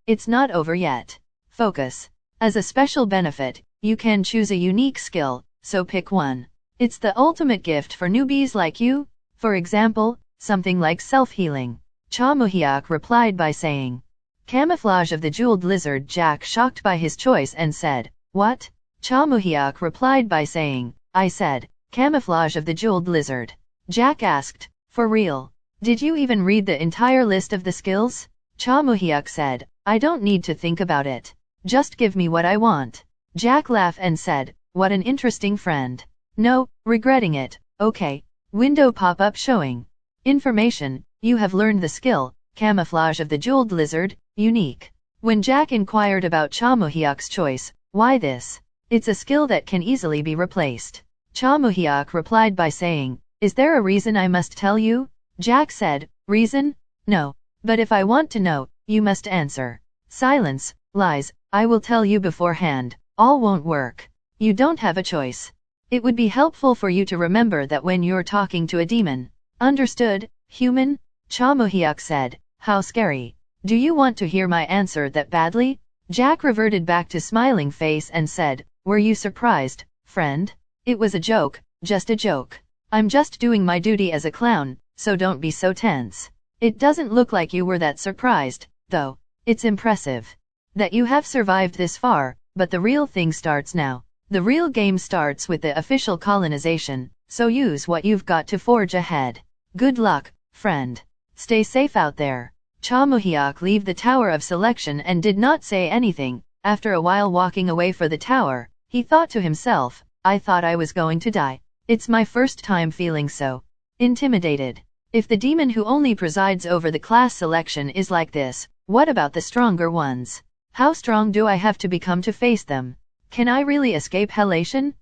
it's not over yet. Focus. As a special benefit, you can choose a unique skill, so pick one. It's the ultimate gift for newbies like you. For example, something like self-healing. Cha Moo-hyuk replied by saying, Camouflage of the Jeweled Lizard. Jack shocked by his choice and said, what? Cha Moo-hyuk replied by saying, I said, Camouflage of the Jeweled Lizard. Jack asked, for real? Did you even read the entire list of the skills? Cha Moo-hyuk said, I don't need to think about it. Just give me what I want. Jack laughed and said, what an interesting friend. No, regretting it, okay. Window pop-up showing information, you have learned the skill, Camouflage of the Jeweled Lizard, unique. When Jack inquired about Cha Moo-hyuk's choice, why this? It's a skill that can easily be replaced. Cha Moo-hyuk replied by saying, is there a reason I must tell you? Jack said, reason? No. But if I want to know, you must answer. Silence, lies, I will tell you beforehand, all won't work. You don't have a choice. It would be helpful for you to remember that when you're talking to a demon. Understood, human? Cha Moo-hyuk said, how scary. Do you want to hear my answer that badly? Jack reverted back to smiling face and said, were you surprised, friend? It was a joke, just a joke. I'm just doing my duty as a clown, so don't be so tense. It doesn't look like you were that surprised, though. It's impressive that you have survived this far, but the real thing starts now. The real game starts with the official colonization, so use what you've got to forge ahead. Good luck, friend. Stay safe out there. Cha Moo-hyuk left the Tower of Selection and did not say anything. After a while walking away for the tower, he thought to himself, I thought I was going to die. It's my first time feeling so intimidated. If the demon who only presides over the class selection is like this, what about the stronger ones? How strong do I have to become to face them? Can I really escape Helacion?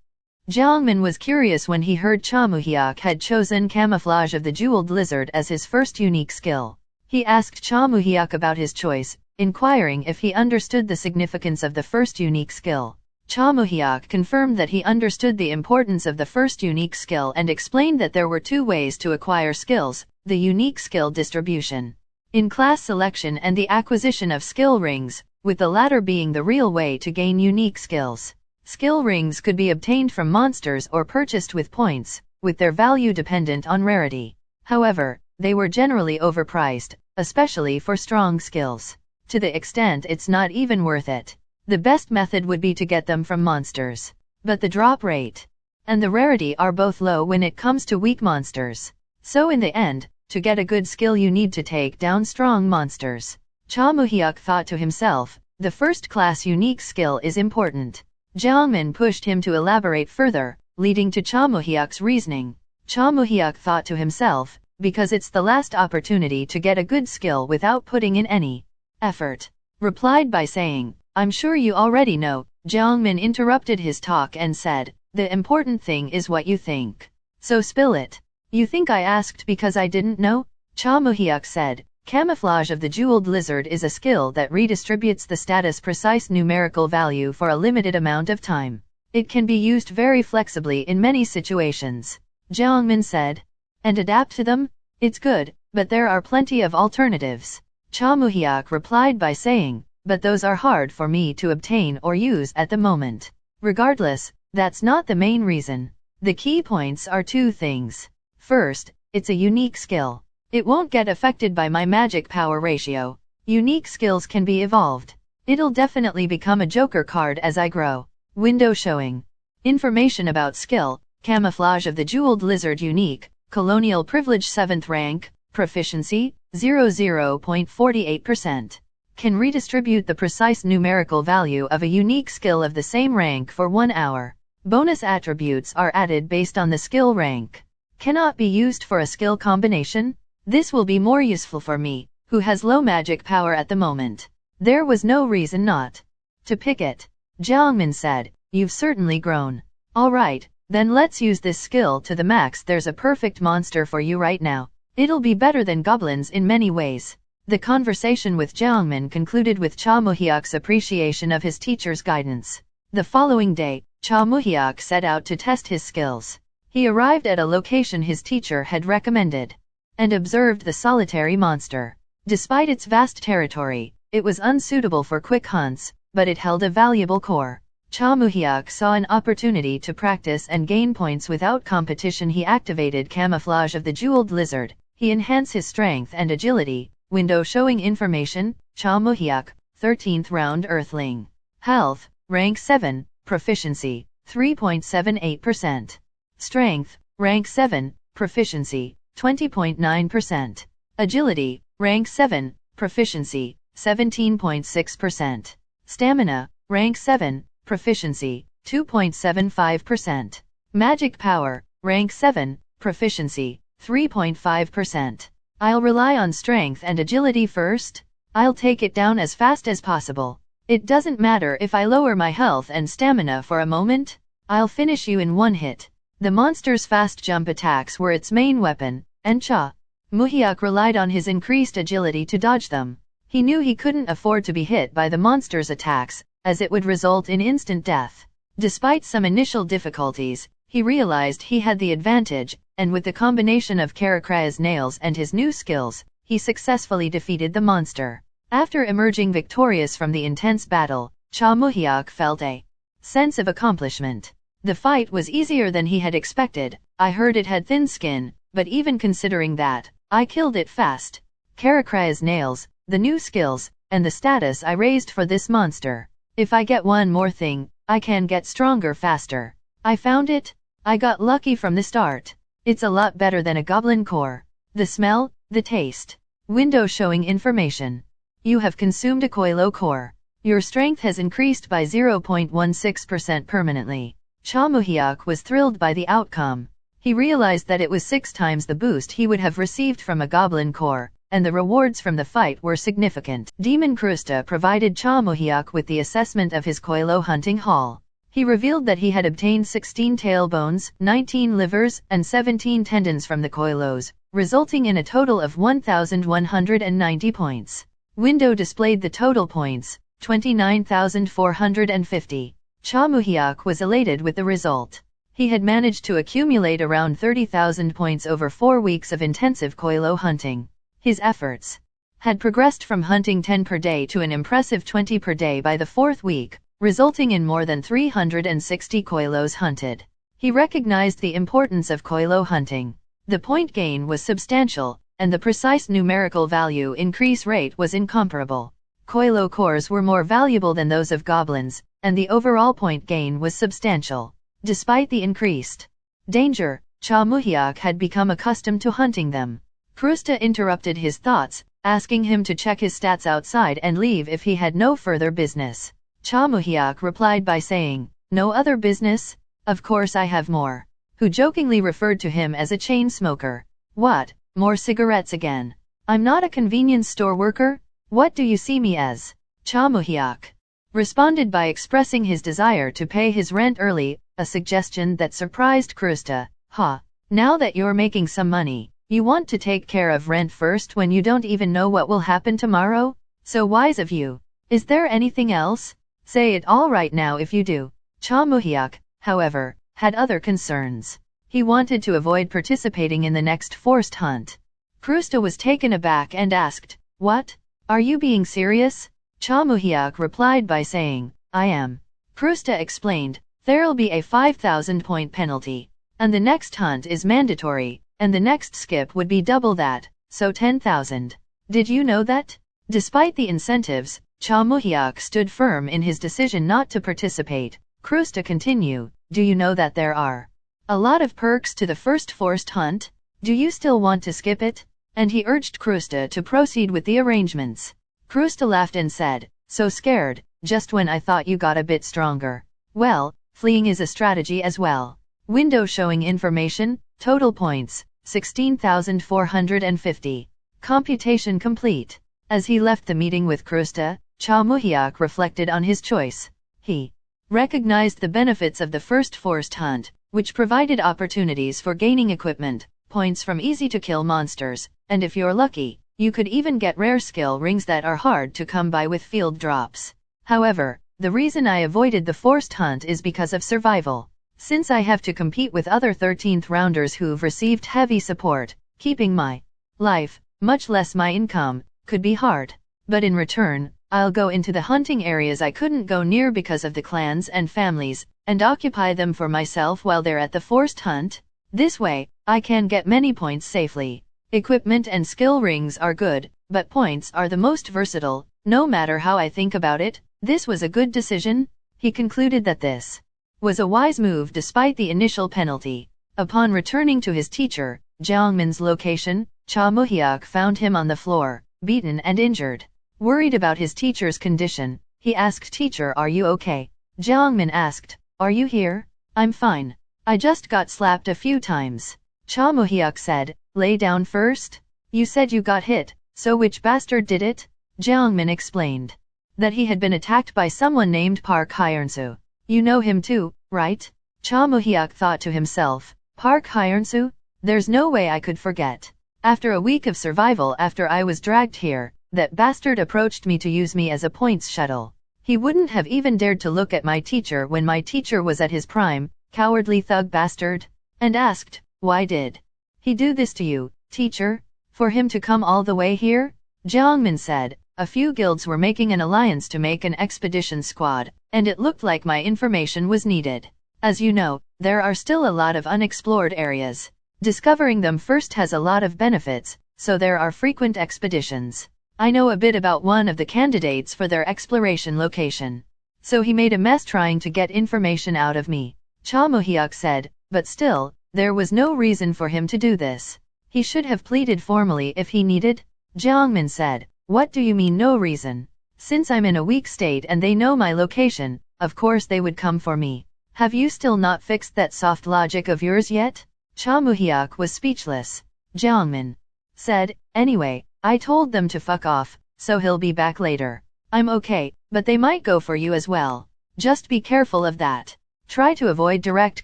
Jongman was curious when he heard Cha Moo-hyuk had chosen Camouflage of the Jeweled Lizard as his first unique skill. He asked Cha Moo-hyuk about his choice, inquiring if he understood the significance of the first unique skill. Cha Moo-hyuk confirmed that he understood the importance of the first unique skill and explained that there were two ways to acquire skills, the unique skill distribution in class selection and the acquisition of skill rings, with the latter being the real way to gain unique skills. Skill rings could be obtained from monsters or purchased with points, with their value dependent on rarity. However, they were generally overpriced, especially for strong skills. To the extent it's not even worth it. The best method would be to get them from monsters. But the drop rate and the rarity are both low when it comes to weak monsters. So in the end, to get a good skill you need to take down strong monsters. Cha Moo-hyuk thought to himself, the first class unique skill is important. Jongman pushed him to elaborate further, leading to Cha Moo-hyuk's reasoning. Cha Moo-hyuk thought to himself, because it's the last opportunity to get a good skill without putting in any effort. Replied by saying, I'm sure you already know. Jongman interrupted his talk and said, the important thing is what you think. So spill it. You think I asked because I didn't know? Cha Moo-hyuk said, Camouflage of the Jeweled Lizard is a skill that redistributes the status precise numerical value for a limited amount of time. It can be used very flexibly in many situations. Jongman said. And adapt to them? It's good, but there are plenty of alternatives. Cha Moo-hyuk replied by saying, but those are hard for me to obtain or use at the moment. Regardless, that's not the main reason. The key points are two things. First, it's a unique skill. It won't get affected by my magic power ratio. Unique skills can be evolved. It'll definitely become a joker card as I grow. Window showing. Information about skill, Camouflage of the Jeweled Lizard unique, Colonial Privilege 7th rank, Proficiency, 0.48%. Can redistribute the precise numerical value of a unique skill of the same rank for 1 hour. Bonus attributes are added based on the skill rank. Cannot be used for a skill combination? This will be more useful for me, who has low magic power at the moment. There was no reason not to pick it. Jongman said, you've certainly grown. Alright, then let's use this skill to the max. There's a perfect monster for you right now. It'll be better than goblins in many ways. The conversation with Jongman concluded with Cha Moo-hyuk's appreciation of his teacher's guidance. The following day, Cha Moo-hyuk set out to test his skills. He arrived at a location his teacher had recommended and observed the solitary monster. Despite its vast territory, it was unsuitable for quick hunts, but it held a valuable core. Cha Moo-hyuk saw an opportunity to practice and gain points without competition. He activated Camouflage of the Jeweled Lizard. He enhanced his strength and agility. Window showing information, Cha Moo-hyuk, 13th round Earthling. Health, rank 7, Proficiency, 3.78%. Strength, rank 7, Proficiency, 20.9%. Agility, rank 7, Proficiency, 17.6%. Stamina, rank 7, Proficiency, 2.75%. Magic power, rank 7, Proficiency, 3.5%. I'll rely on strength and agility first. I'll take it down as fast as possible. It doesn't matter if I lower my health and stamina for a moment. I'll finish you in one hit. The monster's fast jump attacks were its main weapon, and Cha Moo-hyuk relied on his increased agility to dodge them. He knew he couldn't afford to be hit by the monster's attacks, as it would result in instant death. Despite some initial difficulties, he realized he had the advantage, and with the combination of Karakraya's nails and his new skills, he successfully defeated the monster. After emerging victorious from the intense battle, Cha Moo-hyuk felt a sense of accomplishment. The fight was easier than he had expected. I heard it had thin skin, but even considering that, I killed it fast. Karakraya's nails, the new skills, and the status I raised for this monster. If I get one more thing, I can get stronger faster. I found it. I got lucky from the start. It's a lot better than a goblin core. The smell, the taste. Window showing information. You have consumed a Koilo core. Your strength has increased by 0.16% permanently. Cha Moo-hyuk was thrilled by the outcome. He realized that it was 6 times the boost he would have received from a goblin core, and the rewards from the fight were significant. Demon Krusta provided Cha Moo-hyuk with the assessment of his Koilo hunting haul. He revealed that he had obtained 16 tailbones, 19 livers, and 17 tendons from the Koilos, resulting in a total of 1,190 points. Window displayed the total points, 29,450. Cha Moo-hyuk was elated with the result. He had managed to accumulate around 30,000 points over 4 weeks of intensive Koilo hunting. His efforts had progressed from hunting 10 per day to an impressive 20 per day by the 4th week, resulting in more than 360 Koilos hunted. He recognized the importance of Koilo hunting. The point gain was substantial, and the precise numerical value increase rate was incomparable. Koilo cores were more valuable than those of goblins, and the overall point gain was substantial. Despite the increased danger, Cha Moo-hyuk had become accustomed to hunting them. Krusta interrupted his thoughts, asking him to check his stats outside and leave if he had no further business. Cha Moo-hyuk replied by saying, no other business? Of course I have more. Who jokingly referred to him as a chain smoker. What, more cigarettes again? I'm not a convenience store worker? What do you see me as? Cha Moo-hyuk responded by expressing his desire to pay his rent early, a suggestion that surprised Krusta. Ha! Now that you're making some money, You want to take care of rent first when you don't even know what will happen tomorrow? So wise of you. Is there anything else? Say it all right now if you do. Cha Moo-hyuk, however, had other concerns. He wanted to avoid participating in the next forced hunt. Krusta was taken aback and asked, "What? Are you being serious?" Cha Moo-hyuk replied by saying, "I am." Krusta explained, "There'll be a 5,000-point penalty. And the next hunt is mandatory, and the next skip would be double that, so 10,000. Did you know that?" Despite the incentives, Cha Moo-hyuk stood firm in his decision not to participate. Krusta continued, "Do you know that there are a lot of perks to the first forced hunt? Do you still want to skip it?" And he urged Krusta to proceed with the arrangements. Krusta laughed and said, "So scared, just when I thought you got a bit stronger. Well, fleeing is a strategy as well." Window showing information, total points, 16,450. Computation complete. As he left the meeting with Krusta, Cha Moo-hyuk reflected on his choice. He recognized the benefits of the first forced hunt, which provided opportunities for gaining equipment, points from easy-to-kill monsters, and if you're lucky, you could even get rare skill rings that are hard to come by with field drops. However, the reason I avoided the forced hunt is because of survival. Since I have to compete with other 13th rounders who've received heavy support, keeping my life, much less my income, could be hard. But in return, I'll go into the hunting areas I couldn't go near because of the clans and families, and occupy them for myself while they're at the forced hunt. This way, I can get many points safely. Equipment and skill rings are good, but points are the most versatile. No matter how I think about it, this was a good decision." He concluded that this was a wise move despite the initial penalty. Upon returning to his teacher, Jongman's location, Cha Moo-hyuk found him on the floor, beaten and injured. Worried about his teacher's condition, he asked, "Teacher, are you okay?" Jongman asked, "Are you here?" "I'm fine. I just got slapped a few times." Cha Moo-hyuk said, "Lay down first." "You said you got hit, so which bastard did it?" Jongman explained that he had been attacked by someone named Park Hyun-soo. "You know him too, right?" Cha Moo-hyuk thought to himself, "Park Hyun-soo? There's no way I could forget. After a week of survival after I was dragged here, that bastard approached me to use me as a points shuttle. He wouldn't have even dared to look at my teacher when my teacher was at his prime, cowardly thug bastard." And asked, "Why did he do this to you, teacher? For him to come all the way here?" Jongman said, "A few guilds were making an alliance to make an expedition squad, and it looked like my information was needed. As you know, there are still a lot of unexplored areas. Discovering them first has a lot of benefits, so there are frequent expeditions. I know a bit about one of the candidates for their exploration location. So he made a mess trying to get information out of me." Cha Moo-hyuk said, "But still, there was no reason for him to do this. He should have pleaded formally if he needed." Jongman said, "What do you mean no reason? Since I'm in a weak state and they know my location, of course they would come for me. Have you still not fixed that soft logic of yours yet?" Cha Moo-hyuk was speechless. Jongman said, "Anyway, I told them to fuck off, so he'll be back later. I'm okay, but they might go for you as well. Just be careful of that. Try to avoid direct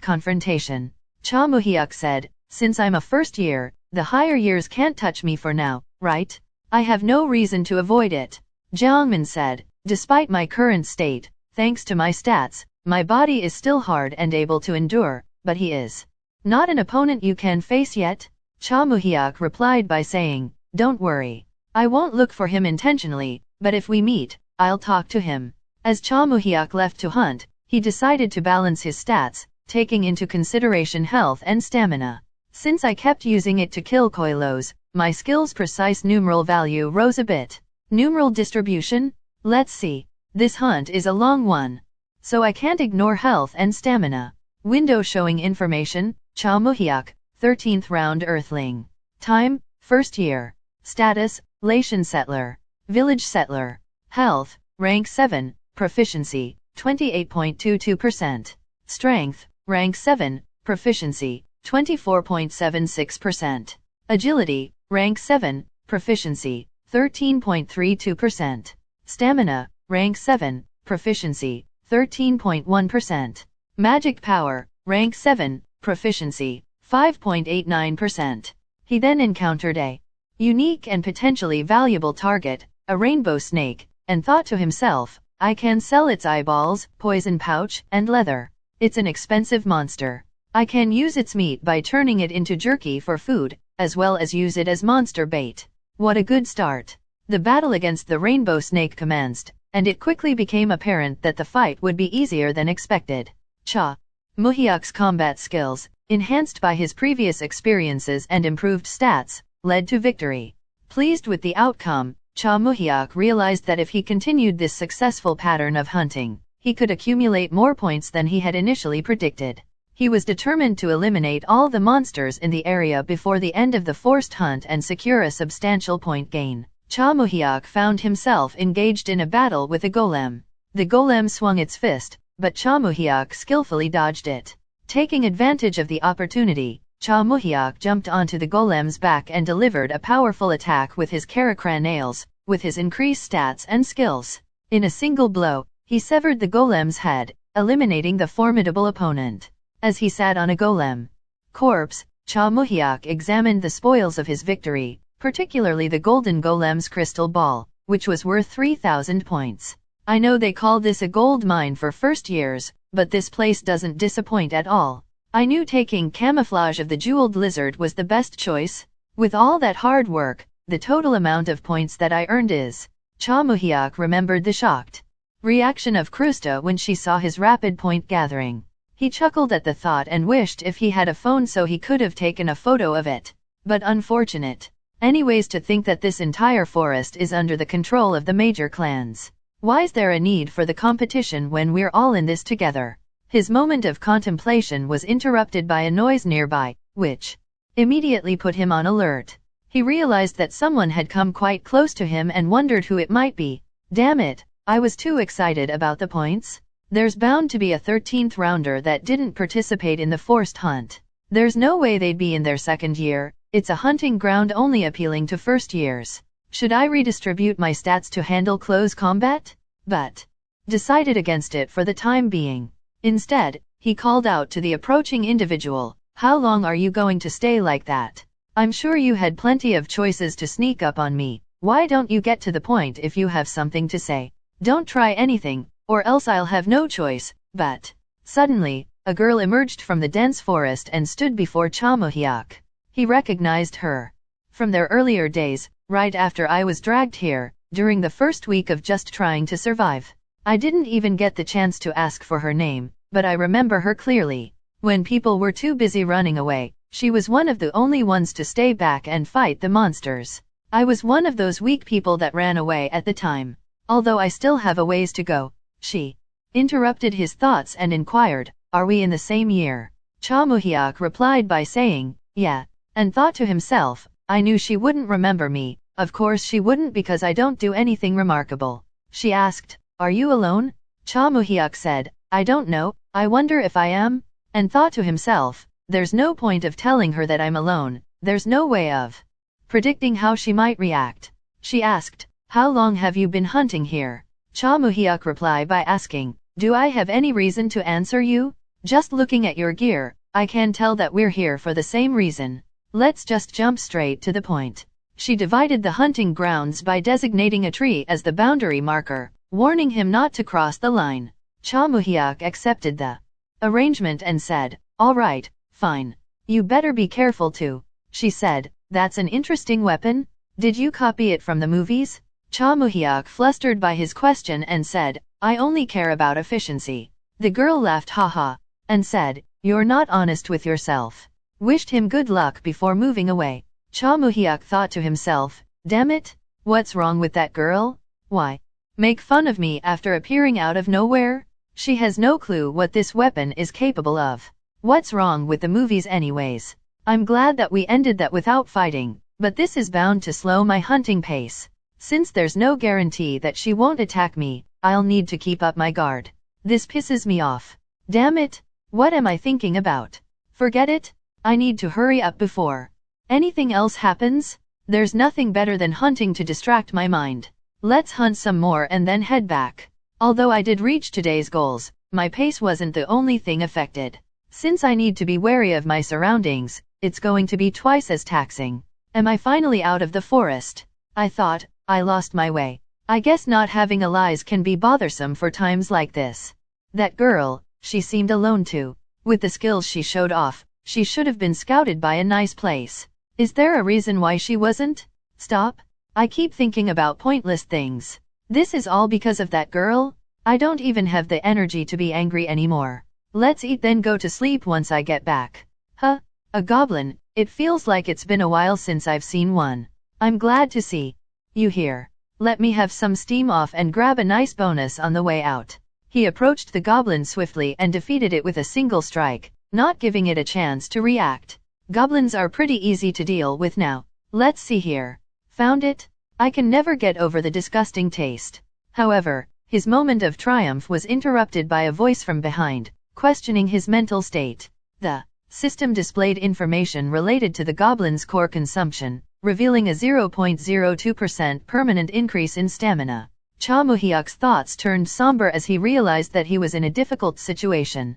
confrontation." Cha Moo-hyuk said, "Since I'm a first year, the higher years can't touch me for now, right? I have no reason to avoid it." Jongman said, "Despite my current state, thanks to my stats, my body is still hard and able to endure, but he is not an opponent you can face yet." Cha Moo-hyuk replied by saying, "Don't worry. I won't look for him intentionally, but if we meet, I'll talk to him." As Cha Moo-hyuk left to hunt, he decided to balance his stats, taking into consideration health and stamina. "Since I kept using it to kill Koilos, my skill's precise numeral value rose a bit. Numeral distribution? Let's see. This hunt is a long one, so I can't ignore health and stamina." Window showing information, Cha Moo-hyuk, 13th round Earthling. Time, first year. Status, Helacion settler. Village settler. Health, rank 7, proficiency, 28.22%. Strength, rank 7, proficiency, 24.76%. Agility, rank 7, proficiency, 13.32%. Stamina, rank 7, proficiency, 13.1%. Magic power, rank 7, proficiency, 5.89%. He then encountered a unique and potentially valuable target, a rainbow snake, and thought to himself, I can sell its eyeballs, poison pouch, and leather. It's an expensive monster. I can use its meat by turning it into jerky for food, as well as use it as monster bait. What a good start. The battle against the rainbow snake commenced, and it quickly became apparent that the fight would be easier than expected. Cha Moo-hyuk's combat skills, enhanced by his previous experiences and improved stats, led to victory. Pleased with the outcome, Cha Moo-hyuk realized that if he continued this successful pattern of hunting, he could accumulate more points than he had initially predicted. He was determined to eliminate all the monsters in the area before the end of the forced hunt and secure a substantial point gain. Cha Moo-hyuk found himself engaged in a battle with a golem. The golem swung its fist, but Cha Moo-hyuk skillfully dodged it. Taking advantage of the opportunity, Cha Moo-hyuk jumped onto the golem's back and delivered a powerful attack with his Karakran nails. With his increased stats and skills, in a single blow, he severed the golem's head, eliminating the formidable opponent. As he sat on a golem corpse, Cha Moo-hyuk examined the spoils of his victory, particularly the golden golem's crystal ball, which was worth 3,000 points. I know they call this a gold mine for first years, but this place doesn't disappoint at all. I knew taking camouflage of the jeweled lizard was the best choice. With all that hard work, the total amount of points that I earned is... Cha Moo-hyuk remembered the shocked reaction of Krusta when she saw his rapid point gathering. He chuckled at the thought and wished if he had a phone so he could have taken a photo of it. But unfortunate. Anyways, to think that this entire forest is under the control of the major clans. Why's there a need for the competition when we're all in this together? His moment of contemplation was interrupted by a noise nearby, which immediately put him on alert. He realized that someone had come quite close to him and wondered who it might be. Damn it, I was too excited about the points. There's bound to be a 13th rounder that didn't participate in the forced hunt. There's no way they'd be in their second year. It's a hunting ground only appealing to first years. Should I redistribute my stats to handle close combat? But decided against it for the time being. Instead, he called out to the approaching individual, how long are you going to stay like that? I'm sure you had plenty of choices to sneak up on me. Why don't you get to the point if you have something to say? Don't try anything, or else I'll have no choice. But suddenly, a girl emerged from the dense forest and stood before Cha Moo-hyuk. He recognized her from their earlier days, right after I was dragged here, during the first week of just trying to survive. I didn't even get the chance to ask for her name, but I remember her clearly. When people were too busy running away, she was one of the only ones to stay back and fight the monsters. I was one of those weak people that ran away at the time. Although I still have a ways to go. She interrupted his thoughts and inquired, are we in the same year? Cha Moo-hyuk replied by saying, yeah, and thought to himself, I knew she wouldn't remember me. Of course she wouldn't because I don't do anything remarkable. She asked, are you alone? Cha Moo-hyuk said, I don't know, I wonder if I am? And thought to himself, there's no point of telling her that I'm alone, there's no way of predicting how she might react. She asked, how long have you been hunting here? Cha Moo-hyuk replied by asking, do I have any reason to answer you? Just looking at your gear, I can tell that we're here for the same reason. Let's just jump straight to the point. She divided the hunting grounds by designating a tree as the boundary marker, warning him not to cross the line. Cha Moo-hyuk accepted the arrangement and said, all right, fine. You better be careful too. She said, that's an interesting weapon? Did you copy it from the movies? Cha Moo-hyuk flustered by his question and said, I only care about efficiency. The girl laughed haha, and said, you're not honest with yourself. Wished him good luck before moving away. Cha Moo-hyuk thought to himself, damn it, what's wrong with that girl? Why make fun of me after appearing out of nowhere? She has no clue what this weapon is capable of. What's wrong with the movies anyways? I'm glad that we ended that without fighting, but this is bound to slow my hunting pace. Since there's no guarantee that she won't attack me, I'll need to keep up my guard. This pisses me off. Damn it, what am I thinking about? Forget it, I need to hurry up before anything else happens. There's nothing better than hunting to distract my mind. Let's hunt some more and then head back. Although I did reach today's goals, my pace wasn't the only thing affected. Since I need to be wary of my surroundings, it's going to be twice as taxing. Am I finally out of the forest? I thought, I lost my way. I guess not having allies can be bothersome for times like this. That girl, she seemed alone too. With the skills she showed off, she should have been scouted by a nice place. Is there a reason why she wasn't? Stop. I keep thinking about pointless things. This is all because of that girl? I don't even have the energy to be angry anymore. Let's eat then go to sleep once I get back. Huh? A goblin? It feels like it's been a while since I've seen one. I'm glad to see you here. Let me have some steam off and grab a nice bonus on the way out. He approached the goblin swiftly and defeated it with a single strike, not giving it a chance to react. Goblins are pretty easy to deal with now. Let's see here. Found it? I can never get over the disgusting taste. However, his moment of triumph was interrupted by a voice from behind, questioning his mental state. The system displayed information related to the goblin's core consumption, revealing a 0.02% permanent increase in stamina. Cha Muhyuk's thoughts turned somber as he realized that he was in a difficult situation.